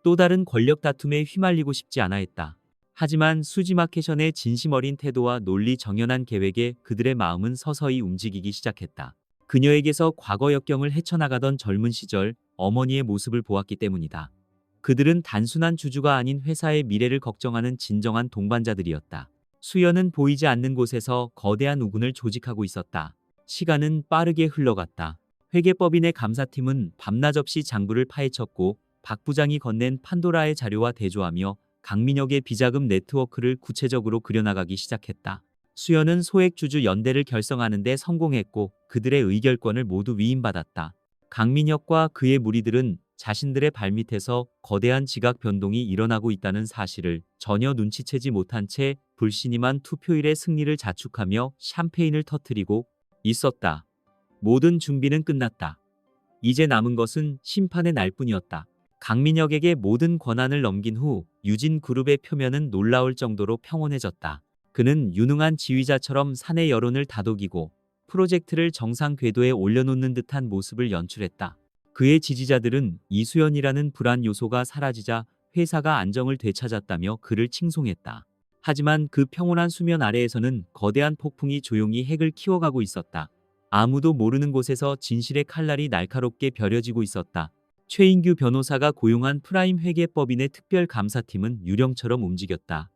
또 다른 권력 다툼에 휘말리고 싶지 않아 했다. 하지만 수지마케션의 진심 어린 태도와 논리 정연한 계획에 그들의 마음은 서서히 움직이기 시작했다. 그녀에게서 과거 역경을 헤쳐나가던 젊은 시절 어머니의 모습을 보았기 때문이다. 그들은 단순한 주주가 아닌 회사의 미래를 걱정하는 진정한 동반자들이었다. 수연은 보이지 않는 곳에서 거대한 우군을 조직하고 있었다. 시간은 빠르게 흘러갔다. 회계법인의 감사팀은 밤낮 없이 장부를 파헤쳤고 박 부장이 건넨 판도라의 자료와 대조하며 강민혁의 비자금 네트워크를 구체적으로 그려나가기 시작했다. 수연은 소액주주 연대를 결성하는 데 성공했고 그들의 의결권을 모두 위임받았다. 강민혁과 그의 무리들은 자신들의 발밑에서 거대한 지각 변동이 일어나고 있다는 사실을 전혀 눈치채지 못한 채 불신임한 투표일의 승리를 자축하며 샴페인을 터뜨리고 있었다. 모든 준비는 끝났다. 이제 남은 것은 심판의 날뿐이었다. 강민혁에게 모든 권한을 넘긴 후 유진그룹의 표면은 놀라울 정도로 평온해졌다. 그는 유능한 지휘자처럼 사내 여론을 다독이고 프로젝트를 정상 궤도에 올려놓는 듯한 모습을 연출했다. 그의 지지자들은 이수연이라는 불안 요소가 사라지자 회사가 안정을 되찾았다며 그를 칭송했다. 하지만 그 평온한 수면 아래에서는 거대한 폭풍이 조용히 핵을 키워가고 있었다. 아무도 모르는 곳에서 진실의 칼날이 날카롭게 벼려지고 있었다. 최인규 변호사가 고용한 프라임 회계법인의 특별감사팀은 유령처럼 움직였다.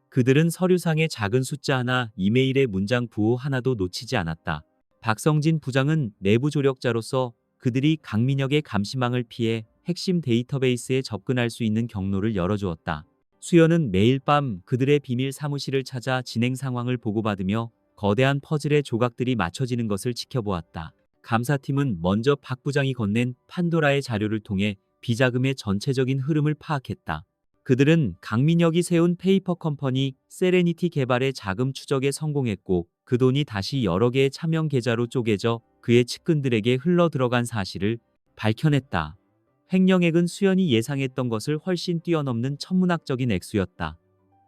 그들은 서류상의 작은 숫자 하나, 이메일의 문장 부호 하나도 놓치지 않았다. 박성진 부장은 내부 조력자로서 그들이 강민혁의 감시망을 피해 핵심 데이터베이스에 접근할 수 있는 경로를 열어주었다. 수연은 매일 밤 그들의 비밀 사무실을 찾아 진행 상황을 보고받으며 거대한 퍼즐의 조각들이 맞춰지는 것을 지켜보았다. 감사팀은 먼저 박 부장이 건넨 판도라의 자료를 통해 비자금의 전체적인 흐름을 파악했다. 그들은 강민혁이 세운 페이퍼 컴퍼니 세레니티 개발의 자금 추적에 성공했고 그 돈이 다시 여러 개의 차명 계좌로 쪼개져 그의 측근들에게 흘러들어간 사실을 밝혀냈다. 횡령액은 수연이 예상했던 것을 훨씬 뛰어넘는 천문학적인 액수였다.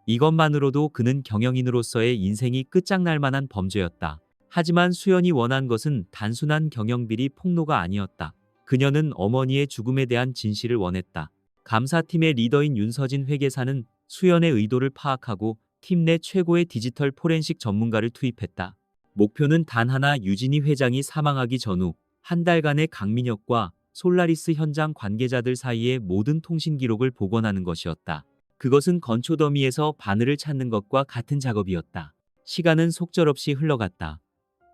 이것만으로도 그는 경영인으로서의 인생이 끝장날 만한 범죄였다. 하지만 수연이 원한 것은 단순한 경영비리 폭로가 아니었다. 그녀는 어머니의 죽음에 대한 진실을 원했다. 감사팀의 리더인 윤서진 회계사는 수연의 의도를 파악하고 팀 내 최고의 디지털 포렌식 전문가를 투입했다. 목표는 단 하나, 유진희 회장이 사망하기 전후 한 달간의 강민혁과 솔라리스 현장 관계자들 사이의 모든 통신 기록을 복원하는 것이었다. 그것은 건초 더미에서 바늘을 찾는 것과 같은 작업이었다. 시간은 속절없이 흘러갔다.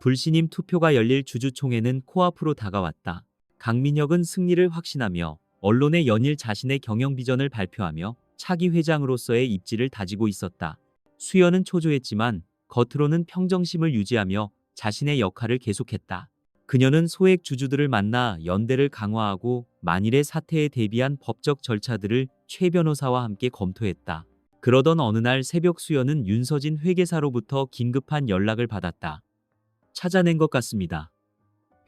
불신임 투표가 열릴 주주총회는 코앞으로 다가왔다. 강민혁은 승리를 확신하며 언론에 연일 자신의 경영 비전을 발표하며 차기 회장으로서의 입지를 다지고 있었다. 수연은 초조했지만 겉으로는 평정심을 유지하며 자신의 역할을 계속했다. 그녀는 소액 주주들을 만나 연대를 강화하고 만일의 사태에 대비한 법적 절차들을 최 변호사와 함께 검토했다. 그러던 어느 날 새벽 수연은 윤서진 회계사로부터 긴급한 연락을 받았다. 찾아낸 것 같습니다.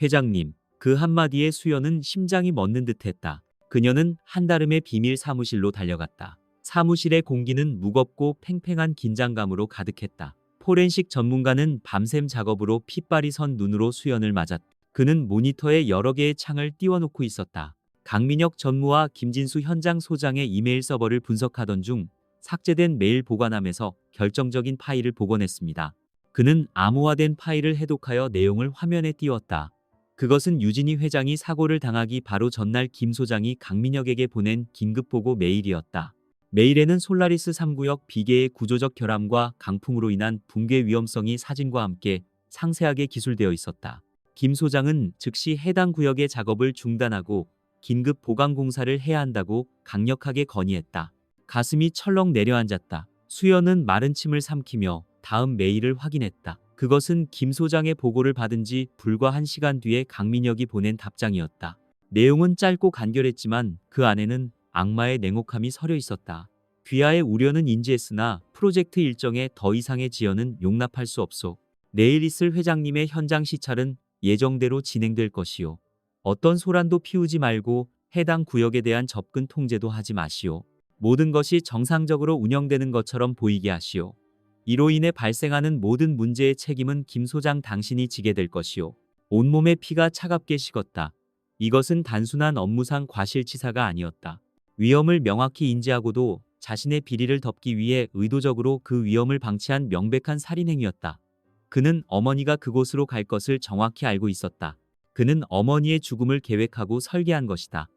회장님, 그 한마디에 수연은 심장이 멎는 듯했다. 그녀는 한달음의 비밀 사무실로 달려갔다. 사무실의 공기는 무겁고 팽팽한 긴장감으로 가득했다. 포렌식 전문가는 밤샘 작업으로 핏발이 선 눈으로 수연을 맞았다. 그는 모니터에 여러 개의 창을 띄워놓고 있었다. 강민혁 전무와 김진수 현장 소장의 이메일 서버를 분석하던 중 삭제된 메일 보관함에서 결정적인 파일을 복원했습니다. 그는 암호화된 파일을 해독하여 내용을 화면에 띄웠다. 그것은 유진희 회장이 사고를 당하기 바로 전날 김 소장이 강민혁에게 보낸 긴급보고 메일이었다. 메일에는 솔라리스 3구역 비계의 구조적 결함과 강풍으로 인한 붕괴 위험성이 사진과 함께 상세하게 기술되어 있었다. 김 소장은 즉시 해당 구역의 작업을 중단하고 긴급 보강 공사를 해야 한다고 강력하게 건의했다. 가슴이 철렁 내려앉았다. 수연은 마른 침을 삼키며 다음 메일을 확인했다. 그것은 김 소장의 보고를 받은 지 불과 1시간 뒤에 강민혁이 보낸 답장이었다. 내용은 짧고 간결했지만 그 안에는 악마의 냉혹함이 서려 있었다. 귀하의 우려는 인지했으나 프로젝트 일정에 더 이상의 지연은 용납할 수 없소. 내일 있을 회장님의 현장 시찰은 예정대로 진행될 것이요. 어떤 소란도 피우지 말고 해당 구역에 대한 접근 통제도 하지 마시오. 모든 것이 정상적으로 운영되는 것처럼 보이게 하시오. 이로 인해 발생하는 모든 문제의 책임은 김 소장 당신이 지게 될 것이오. 온몸의 피가 차갑게 식었다. 이것은 단순한 업무상 과실치사가 아니었다. 위험을 명확히 인지하고도 자신의 비리를 덮기 위해 의도적으로 그 위험을 방치한 명백한 살인행위였다. 그는 어머니가 그곳으로 갈 것을 정확히 알고 있었다. 그는 어머니의 죽음을 계획하고 설계한 것이다.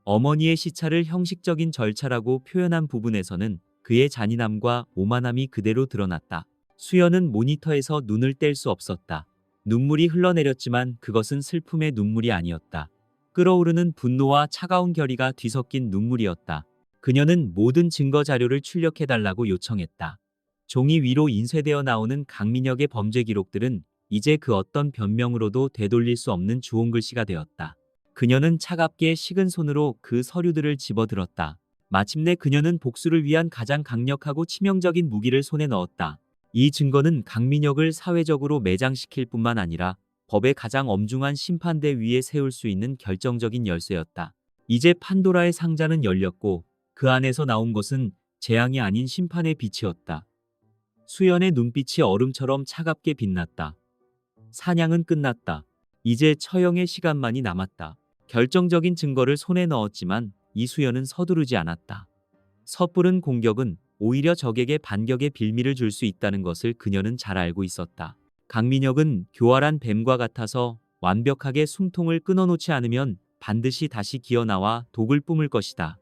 어머니의 시차를 형식적인 절차라고 표현한 부분에서는 그의 잔인함과 오만함이 그대로 드러났다. 수연은 모니터에서 눈을 뗄 수 없었다. 눈물이 흘러내렸지만 그것은 슬픔의 눈물이 아니었다. 끓어오르는 분노와 차가운 결의가 뒤섞인 눈물이었다. 그녀는 모든 증거 자료를 출력해달라고 요청했다. 종이 위로 인쇄되어 나오는 강민혁의 범죄 기록들은 이제 그 어떤 변명으로도 되돌릴 수 없는 주홍글씨가 되었다. 그녀는 차갑게 식은 손으로 그 서류들을 집어들었다. 마침내 그녀는 복수를 위한 가장 강력하고 치명적인 무기를 손에 넣었다. 이 증거는 강민혁을 사회적으로 매장시킬 뿐만 아니라 법의 가장 엄중한 심판대 위에 세울 수 있는 결정적인 열쇠였다. 이제 판도라의 상자는 열렸고 그 안에서 나온 것은 재앙이 아닌 심판의 빛이었다. 수연의 눈빛이 얼음처럼 차갑게 빛났다. 사냥은 끝났다. 이제 처형의 시간만이 남았다. 결정적인 증거를 손에 넣었지만 이수연은 서두르지 않았다. 섣부른 공격은 오히려 적에게 반격의 빌미를 줄 수 있다는 것을 그녀는 잘 알고 있었다. 강민혁은 교활한 뱀과 같아서 완벽하게 숨통을 끊어놓지 않으면 반드시 다시 기어나와 독을 뿜을 것이다.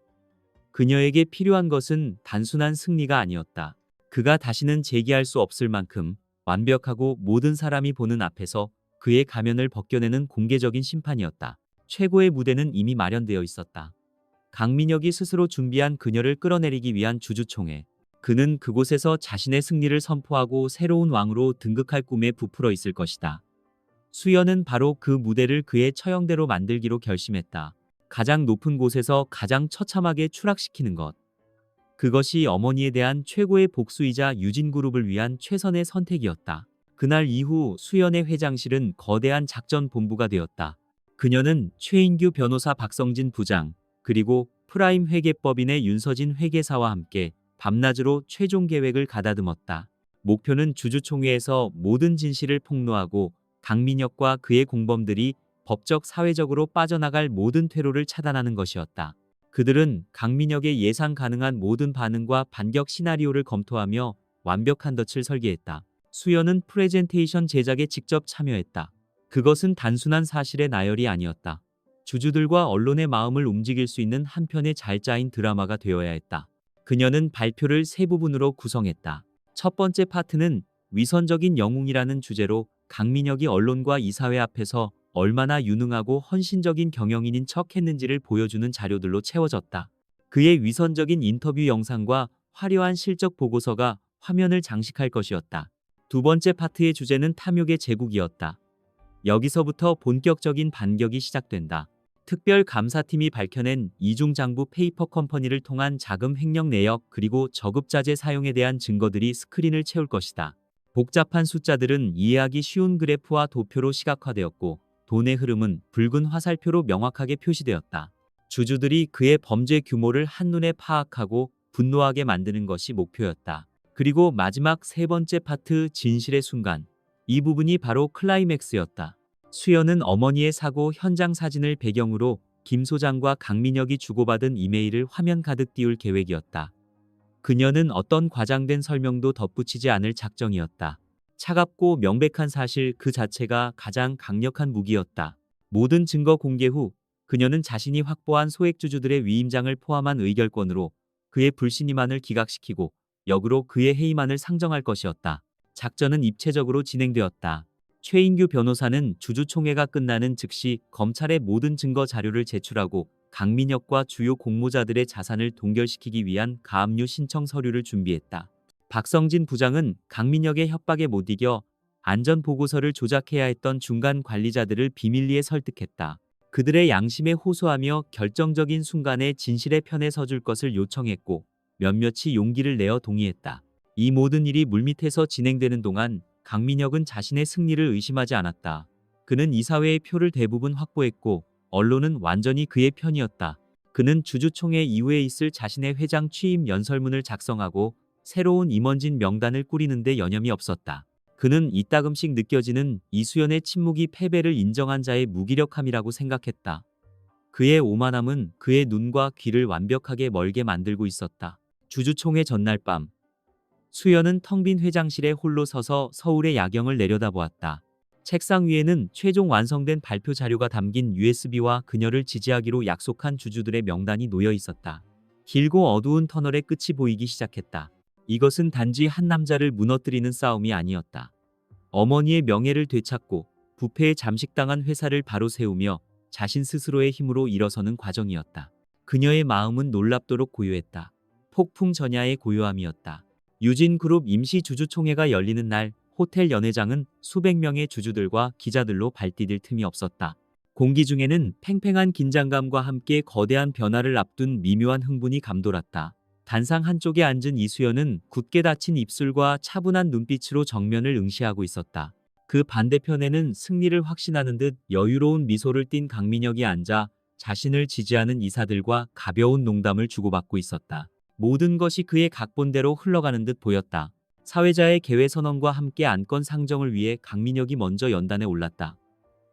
그녀에게 필요한 것은 단순한 승리가 아니었다. 그가 다시는 재기할 수 없을 만큼 완벽하고 모든 사람이 보는 앞에서 그의 가면을 벗겨내는 공개적인 심판이었다. 최고의 무대는 이미 마련되어 있었다. 강민혁이 스스로 준비한 그녀를 끌어내리기 위한 주주총회. 그는 그곳에서 자신의 승리를 선포하고 새로운 왕으로 등극할 꿈에 부풀어 있을 것이다. 수연은 바로 그 무대를 그의 처형대로 만들기로 결심했다. 가장 높은 곳에서 가장 처참하게 추락시키는 것. 그것이 어머니에 대한 최고의 복수이자 유진그룹을 위한 최선의 선택이었다. 그날 이후 수연의 회장실은 거대한 작전 본부가 되었다. 그녀는 최인규 변호사, 박성진 부장, 그리고 프라임 회계법인의 윤서진 회계사와 함께 밤낮으로 최종 계획을 가다듬었다. 목표는 주주총회에서 모든 진실을 폭로하고 강민혁과 그의 공범들이 법적 사회적으로 빠져나갈 모든 퇴로를 차단하는 것이었다. 그들은 강민혁의 예상 가능한 모든 반응과 반격 시나리오를 검토하며 완벽한 덫을 설계했다. 수연은 프레젠테이션 제작에 직접 참여했다. 그것은 단순한 사실의 나열이 아니었다. 주주들과 언론의 마음을 움직일 수 있는 한 편의 잘 짜인 드라마가 되어야 했다. 그녀는 발표를 세 부분으로 구성했다. 첫 번째 파트는 위선적인 영웅이라는 주제로 강민혁이 언론과 이사회 앞에서 얼마나 유능하고 헌신적인 경영인인 척 했는지를 보여주는 자료들로 채워졌다. 그의 위선적인 인터뷰 영상과 화려한 실적 보고서가 화면을 장식할 것이었다. 두 번째 파트의 주제는 탐욕의 제국이었다. 여기서부터 본격적인 반격이 시작된다. 특별감사팀이 밝혀낸 이중장부 페이퍼 컴퍼니를 통한 자금 횡령 내역 그리고 저급자재 사용에 대한 증거들이 스크린을 채울 것이다. 복잡한 숫자들은 이해하기 쉬운 그래프와 도표로 시각화되었고 돈의 흐름은 붉은 화살표로 명확하게 표시되었다. 주주들이 그의 범죄 규모를 한눈에 파악하고 분노하게 만드는 것이 목표였다. 그리고 마지막 세 번째 파트, 진실의 순간. 이 부분이 바로 클라이맥스였다. 수연은 어머니의 사고 현장 사진을 배경으로 김 소장과 강민혁이 주고받은 이메일을 화면 가득 띄울 계획이었다. 그녀는 어떤 과장된 설명도 덧붙이지 않을 작정이었다. 차갑고 명백한 사실 그 자체가 가장 강력한 무기였다. 모든 증거 공개 후 그녀는 자신이 확보한 소액주주들의 위임장을 포함한 의결권으로 그의 불신임안을 기각시키고 역으로 그의 해임안을 상정할 것이었다. 작전은 입체적으로 진행되었다. 최인규 변호사는 주주총회가 끝나는 즉시 검찰에 모든 증거 자료를 제출하고 강민혁과 주요 공모자들의 자산을 동결시키기 위한 가압류 신청 서류를 준비했다. 박성진 부장은 강민혁의 협박에 못 이겨 안전보고서를 조작해야 했던 중간 관리자들을 비밀리에 설득했다. 그들의 양심에 호소하며 결정적인 순간에 진실의 편에 서줄 것을 요청했고 몇몇이 용기를 내어 동의했다. 이 모든 일이 물밑에서 진행되는 동안 강민혁은 자신의 승리를 의심하지 않았다. 그는 이사회의 표를 대부분 확보했고 언론은 완전히 그의 편이었다. 그는 주주총회 이후에 있을 자신의 회장 취임 연설문을 작성하고 새로운 임원진 명단을 꾸리는데 여념이 없었다. 그는 이따금씩 느껴지는 이수연의 침묵이 패배를 인정한 자의 무기력함이라고 생각했다. 그의 오만함은 그의 눈과 귀를 완벽하게 멀게 만들고 있었다. 주주총회 전날 밤, 수연은 텅 빈 회장실에 홀로 서서 서울의 야경을 내려다보았다. 책상 위에는 최종 완성된 발표 자료가 담긴 USB와 그녀를 지지하기로 약속한 주주들의 명단이 놓여 있었다. 길고 어두운 터널의 끝이 보이기 시작했다. 이것은 단지 한 남자를 무너뜨리는 싸움이 아니었다. 어머니의 명예를 되찾고 부패에 잠식당한 회사를 바로 세우며 자신 스스로의 힘으로 일어서는 과정이었다. 그녀의 마음은 놀랍도록 고요했다. 폭풍 전야의 고요함이었다. 유진그룹 임시주주총회가 열리는 날 호텔 연회장은 수백 명의 주주들과 기자들로 발디딜 틈이 없었다. 공기 중에는 팽팽한 긴장감과 함께 거대한 변화를 앞둔 미묘한 흥분이 감돌았다. 단상 한쪽에 앉은 이수연은 굳게 닫힌 입술과 차분한 눈빛으로 정면을 응시하고 있었다. 그 반대편에는 승리를 확신하는 듯 여유로운 미소를 띤 강민혁이 앉아 자신을 지지하는 이사들과 가벼운 농담을 주고받고 있었다. 모든 것이 그의 각본대로 흘러가는 듯 보였다. 사회자의 개회 선언과 함께 안건 상정을 위해 강민혁이 먼저 연단에 올랐다.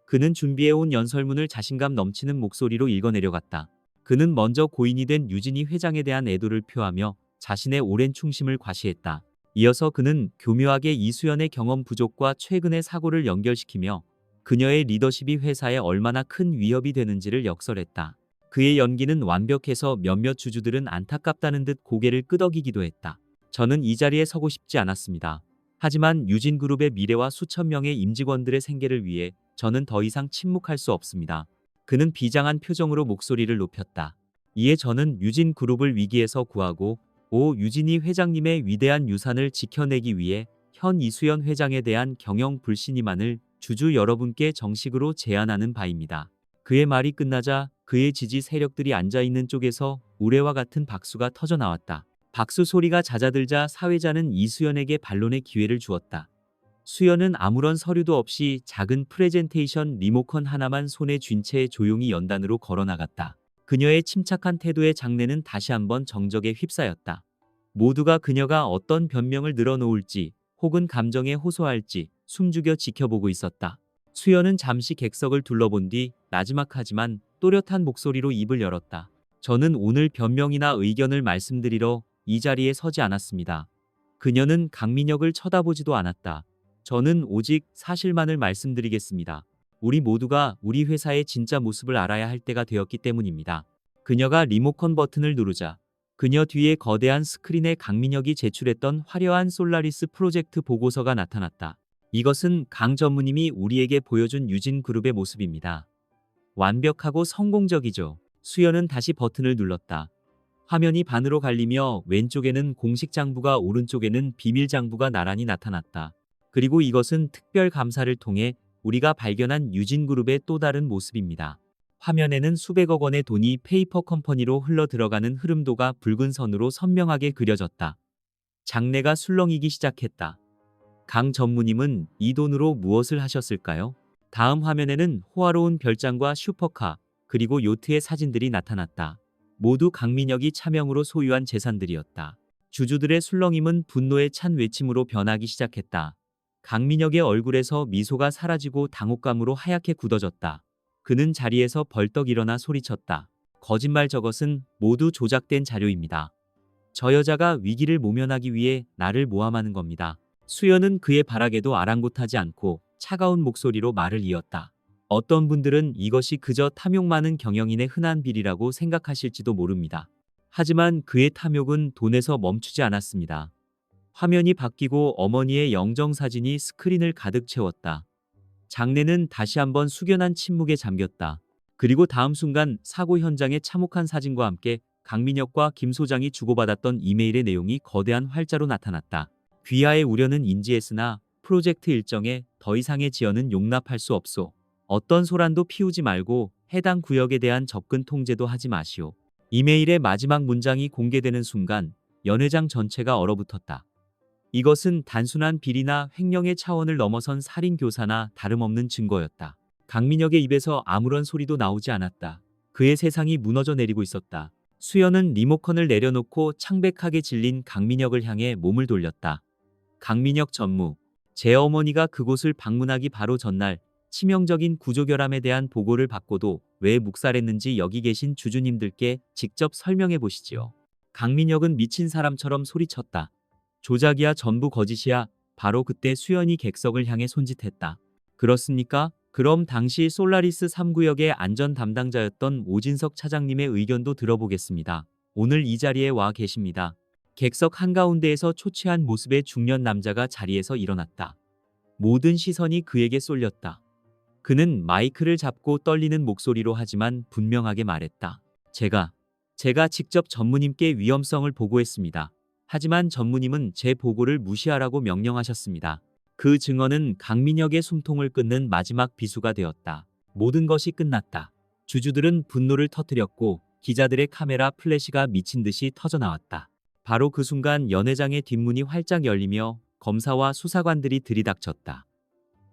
그는 준비해온 연설문을 자신감 넘치는 목소리로 읽어내려갔다. 그는 먼저 고인이 된 유진이 회장에 대한 애도를 표하며 자신의 오랜 충심을 과시했다. 이어서 그는 교묘하게 이수연의 경험 부족과 최근의 사고를 연결시키며 그녀의 리더십이 회사에 얼마나 큰 위협이 되는지를 역설했다. 그의 연기는 완벽해서 몇몇 주주들은 안타깝다는 듯 고개를 끄덕이기도 했다. 저는 이 자리에 서고 싶지 않았습니다. 하지만 유진그룹의 미래와 수천 명의 임직원들의 생계를 위해 저는 더 이상 침묵할 수 없습니다. 그는 비장한 표정으로 목소리를 높였다. 이에 저는 유진그룹을 위기에서 구하고 유진이 회장님의 위대한 유산을 지켜내기 위해 현 이수연 회장에 대한 경영 불신임안을 주주 여러분께 정식으로 제안하는 바입니다. 그의 말이 끝나자 그의 지지 세력들이 앉아있는 쪽에서 우레와 같은 박수가 터져나왔다. 박수 소리가 잦아들자 사회자는 이수연에게 반론의 기회를 주었다. 수연은 아무런 서류도 없이 작은 프레젠테이션 리모컨 하나만 손에 쥔 채 조용히 연단으로 걸어나갔다. 그녀의 침착한 태도의 장내는 다시 한번 정적에 휩싸였다. 모두가 그녀가 어떤 변명을 늘어놓을지 혹은 감정에 호소할지 숨죽여 지켜보고 있었다. 수연은 잠시 객석을 둘러본 뒤 나지막하지만 또렷한 목소리로 입을 열었다. 저는 오늘 변명이나 의견을 말씀드리러 이 자리에 서지 않았습니다. 그녀는 강민혁을 쳐다보지도 않았다. 저는 오직 사실만을 말씀드리겠습니다. 우리 모두가 우리 회사의 진짜 모습을 알아야 할 때가 되었기 때문입니다. 그녀가 리모컨 버튼을 누르자 그녀 뒤에 거대한 스크린에 강민혁이 제출했던 화려한 솔라리스 프로젝트 보고서가 나타났다. 이것은 강 전무님이 우리에게 보여준 유진그룹의 모습입니다. 완벽하고 성공적이죠. 수연은 다시 버튼을 눌렀다. 화면이 반으로 갈리며 왼쪽에는 공식 장부가 오른쪽에는 비밀 장부가 나란히 나타났다. 그리고 이것은 특별 감사를 통해 우리가 발견한 유진그룹의 또 다른 모습입니다. 화면에는 수백억 원의 돈이 페이퍼 컴퍼니로 흘러 들어가는 흐름도가 붉은 선으로 선명하게 그려졌다. 장내가 술렁이기 시작했다. 강 전무님은 이 돈으로 무엇을 하셨을까요? 다음 화면에는 호화로운 별장과 슈퍼카, 그리고 요트의 사진들이 나타났다. 모두 강민혁이 차명으로 소유한 재산들이었다. 주주들의 술렁임은 분노에 찬 외침으로 변하기 시작했다. 강민혁의 얼굴에서 미소가 사라지고 당혹감으로 하얗게 굳어졌다. 그는 자리에서 벌떡 일어나 소리쳤다. 거짓말, 저것은 모두 조작된 자료입니다. 저 여자가 위기를 모면하기 위해 나를 모함하는 겁니다. 수연은 그의 발악에도 아랑곳하지 않고 차가운 목소리로 말을 이었다. 어떤 분들은 이것이 그저 탐욕 많은 경영인의 흔한 비리라고 생각하실지도 모릅니다. 하지만 그의 탐욕은 돈에서 멈추지 않았습니다. 화면이 바뀌고 어머니의 영정사진이 스크린을 가득 채웠다. 장내는 다시 한번 숙연한 침묵에 잠겼다. 그리고 다음 순간 사고 현장의 참혹한 사진과 함께 강민혁과 김 소장이 주고받았던 이메일의 내용이 거대한 활자로 나타났다. 귀하의 우려는 인지했으나 프로젝트 일정에 더 이상의 지연은 용납할 수 없소. 어떤 소란도 피우지 말고 해당 구역에 대한 접근 통제도 하지 마시오. 이메일의 마지막 문장이 공개되는 순간 연회장 전체가 얼어붙었다. 이것은 단순한 비리나 횡령의 차원을 넘어선 살인 교사나 다름없는 증거였다. 강민혁의 입에서 아무런 소리도 나오지 않았다. 그의 세상이 무너져 내리고 있었다. 수연은 리모컨을 내려놓고 창백하게 질린 강민혁을 향해 몸을 돌렸다. 강민혁 전무. 제 어머니가 그곳을 방문하기 바로 전날 치명적인 구조결함에 대한 보고를 받고도 왜 묵살했는지 여기 계신 주주님들께 직접 설명해 보시지요. 강민혁은 미친 사람처럼 소리쳤다. 조작이야, 전부 거짓이야. 바로 그때 수연이 객석을 향해 손짓했다. 그렇습니까? 그럼 당시 솔라리스 3구역의 안전 담당자였던 오진석 차장님의 의견도 들어보겠습니다. 오늘 이 자리에 와 계십니다. 객석 한가운데에서 초췌한 모습의 중년 남자가 자리에서 일어났다. 모든 시선이 그에게 쏠렸다. 그는 마이크를 잡고 떨리는 목소리로 하지만 분명하게 말했다. 제가 직접 전무님께 위험성을 보고했습니다. 하지만 전무님은 제 보고를 무시하라고 명령하셨습니다. 그 증언은 강민혁의 숨통을 끊는 마지막 비수가 되었다. 모든 것이 끝났다. 주주들은 분노를 터뜨렸고 기자들의 카메라 플래시가 미친 듯이 터져나왔다. 바로 그 순간 연회장의 뒷문이 활짝 열리며 검사와 수사관들이 들이닥쳤다.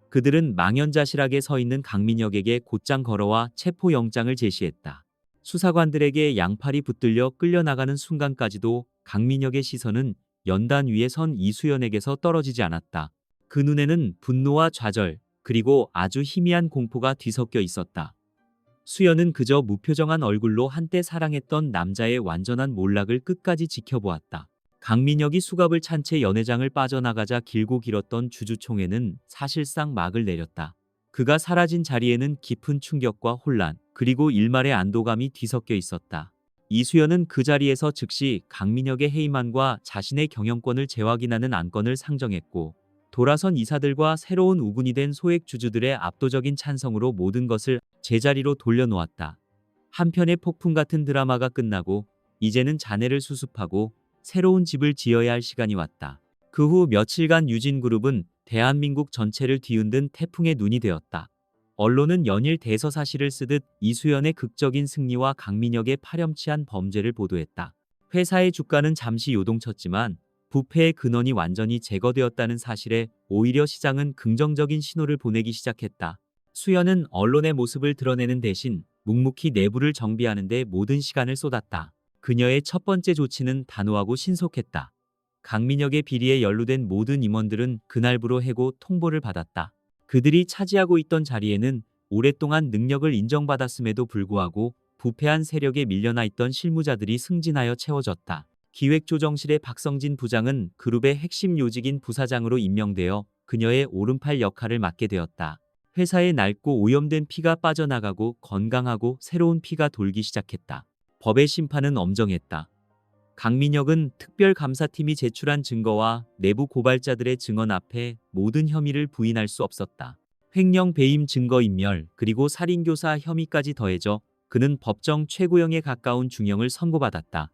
그들은 망연자실하게 서 있는 강민혁에게 곧장 걸어와 체포영장을 제시했다. 수사관들에게 양팔이 붙들려 끌려나가는 순간까지도 강민혁의 시선은 연단 위에 선 이수연에게서 떨어지지 않았다. 그 눈에는 분노와 좌절, 그리고 아주 희미한 공포가 뒤섞여 있었다. 수연은 그저 무표정한 얼굴로 한때 사랑했던 남자의 완전한 몰락을 끝까지 지켜보았다. 강민혁이 수갑을 찬 채 연회장을 빠져나가자 길고 길었던 주주총회는 사실상 막을 내렸다. 그가 사라진 자리에는 깊은 충격과 혼란, 그리고 일말의 안도감이 뒤섞여 있었다. 이수연은 그 자리에서 즉시 강민혁의 해임안과 자신의 경영권을 재확인하는 안건을 상정했고, 돌아선 이사들과 새로운 우군이 된 소액 주주들의 압도적인 찬성으로 모든 것을 제자리로 돌려놓았다. 한편의 폭풍 같은 드라마가 끝나고 이제는 잔해를 수습하고 새로운 집을 지어야 할 시간이 왔다. 그 후 며칠간 유진그룹은 대한민국 전체를 뒤흔든 태풍의 눈이 되었다. 언론은 연일 대서사실을 쓰듯 이수연의 극적인 승리와 강민혁의 파렴치한 범죄를 보도했다. 회사의 주가는 잠시 요동쳤지만 부패의 근원이 완전히 제거되었다는 사실에 오히려 시장은 긍정적인 신호를 보내기 시작했다. 수연은 언론의 모습을 드러내는 대신 묵묵히 내부를 정비하는 데 모든 시간을 쏟았다. 그녀의 첫 번째 조치는 단호하고 신속했다. 강민혁의 비리에 연루된 모든 임원들은 그날부로 해고 통보를 받았다. 그들이 차지하고 있던 자리에는 오랫동안 능력을 인정받았음에도 불구하고 부패한 세력에 밀려나 있던 실무자들이 승진하여 채워졌다. 기획조정실의 박성진 부장은 그룹의 핵심 요직인 부사장으로 임명되어 그녀의 오른팔 역할을 맡게 되었다. 회사에 낡고 오염된 피가 빠져나가고 건강하고 새로운 피가 돌기 시작했다. 법의 심판은 엄정했다. 강민혁은 특별감사팀이 제출한 증거와 내부 고발자들의 증언 앞에 모든 혐의를 부인할 수 없었다. 횡령 배임 증거인멸 그리고 살인교사 혐의까지 더해져 그는 법정 최고형에 가까운 중형을 선고받았다.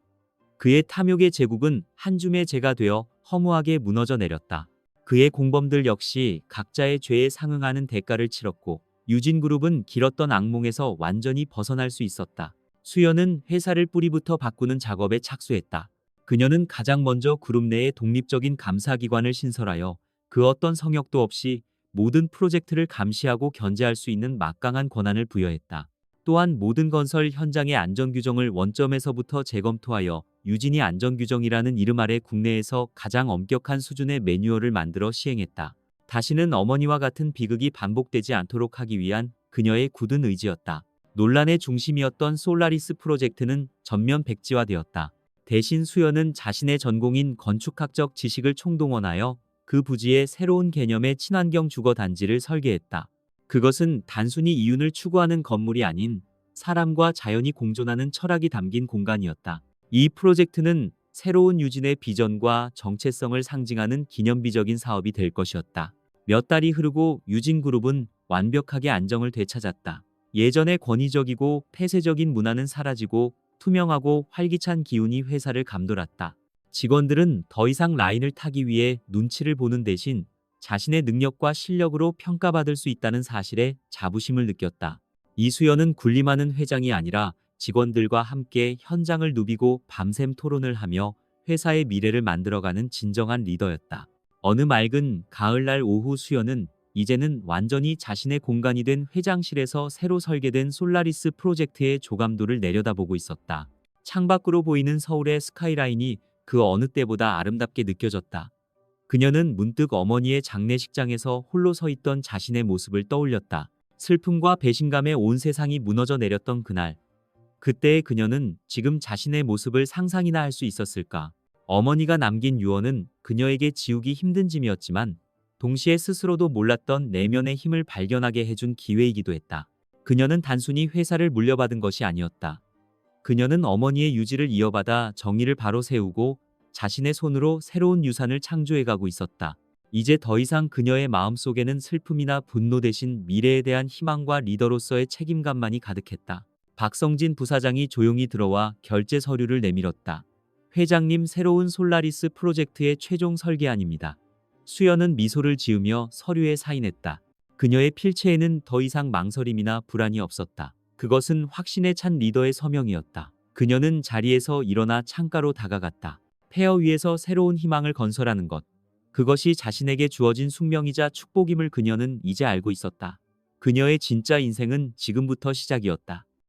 그의 탐욕의 제국은 한 줌의 재가 되어 허무하게 무너져 내렸다. 그의 공범들 역시 각자의 죄에 상응하는 대가를 치렀고 유진그룹은 길었던 악몽에서 완전히 벗어날 수 있었다. 수연은 회사를 뿌리부터 바꾸는 작업에 착수했다. 그녀는 가장 먼저 그룹 내에 독립적인 감사기관을 신설하여 그 어떤 성역도 없이 모든 프로젝트를 감시하고 견제할 수 있는 막강한 권한을 부여했다. 또한 모든 건설 현장의 안전규정을 원점에서부터 재검토하여 유진이 안전규정이라는 이름 아래 국내에서 가장 엄격한 수준의 매뉴얼을 만들어 시행했다. 다시는 어머니와 같은 비극이 반복되지 않도록 하기 위한 그녀의 굳은 의지였다. 논란의 중심이었던 솔라리스 프로젝트는 전면 백지화되었다. 대신 수연은 자신의 전공인 건축학적 지식을 총동원하여 그 부지에 새로운 개념의 친환경 주거 단지를 설계했다. 그것은 단순히 이윤을 추구하는 건물이 아닌 사람과 자연이 공존하는 철학이 담긴 공간이었다. 이 프로젝트는 새로운 유진의 비전과 정체성을 상징하는 기념비적인 사업이 될 것이었다. 몇 달이 흐르고 유진그룹은 완벽하게 안정을 되찾았다. 예전의 권위적이고 폐쇄적인 문화는 사라지고 투명하고 활기찬 기운이 회사를 감돌았다. 직원들은 더 이상 라인을 타기 위해 눈치를 보는 대신 자신의 능력과 실력으로 평가받을 수 있다는 사실에 자부심을 느꼈다. 이수연은 군림하는 회장이 아니라 직원들과 함께 현장을 누비고 밤샘 토론을 하며 회사의 미래를 만들어가는 진정한 리더였다. 어느 맑은 가을날 오후 수연은 이제는 완전히 자신의 공간이 된 회장실에서 새로 설계된 솔라리스 프로젝트의 조감도를 내려다보고 있었다. 창밖으로 보이는 서울의 스카이라인이 그 어느 때보다 아름답게 느껴졌다. 그녀는 문득 어머니의 장례식장에서 홀로 서 있던 자신의 모습을 떠올렸다. 슬픔과 배신감에 온 세상이 무너져 내렸던 그날. 그때의 그녀는 지금 자신의 모습을 상상이나 할 수 있었을까? 어머니가 남긴 유언은 그녀에게 지우기 힘든 짐이었지만 동시에 스스로도 몰랐던 내면의 힘을 발견하게 해준 기회이기도 했다. 그녀는 단순히 회사를 물려받은 것이 아니었다. 그녀는 어머니의 유지를 이어받아 정의를 바로 세우고 자신의 손으로 새로운 유산을 창조해가고 있었다. 이제 더 이상 그녀의 마음속에는 슬픔이나 분노 대신 미래에 대한 희망과 리더로서의 책임감만이 가득했다. 박성진 부사장이 조용히 들어와 결제 서류를 내밀었다. 회장님, 새로운 솔라리스 프로젝트의 최종 설계안입니다. 수연은 미소를 지으며 서류에 사인했다. 그녀의 필체에는 더 이상 망설임이나 불안이 없었다. 그것은 확신에 찬 리더의 서명이었다. 그녀는 자리에서 일어나 창가로 다가갔다. 폐허 위에서 새로운 희망을 건설하는 것. 그것이 자신에게 주어진 숙명이자 축복임을 그녀는 이제 알고 있었다. 그녀의 진짜 인생은 지금부터 시작이었다.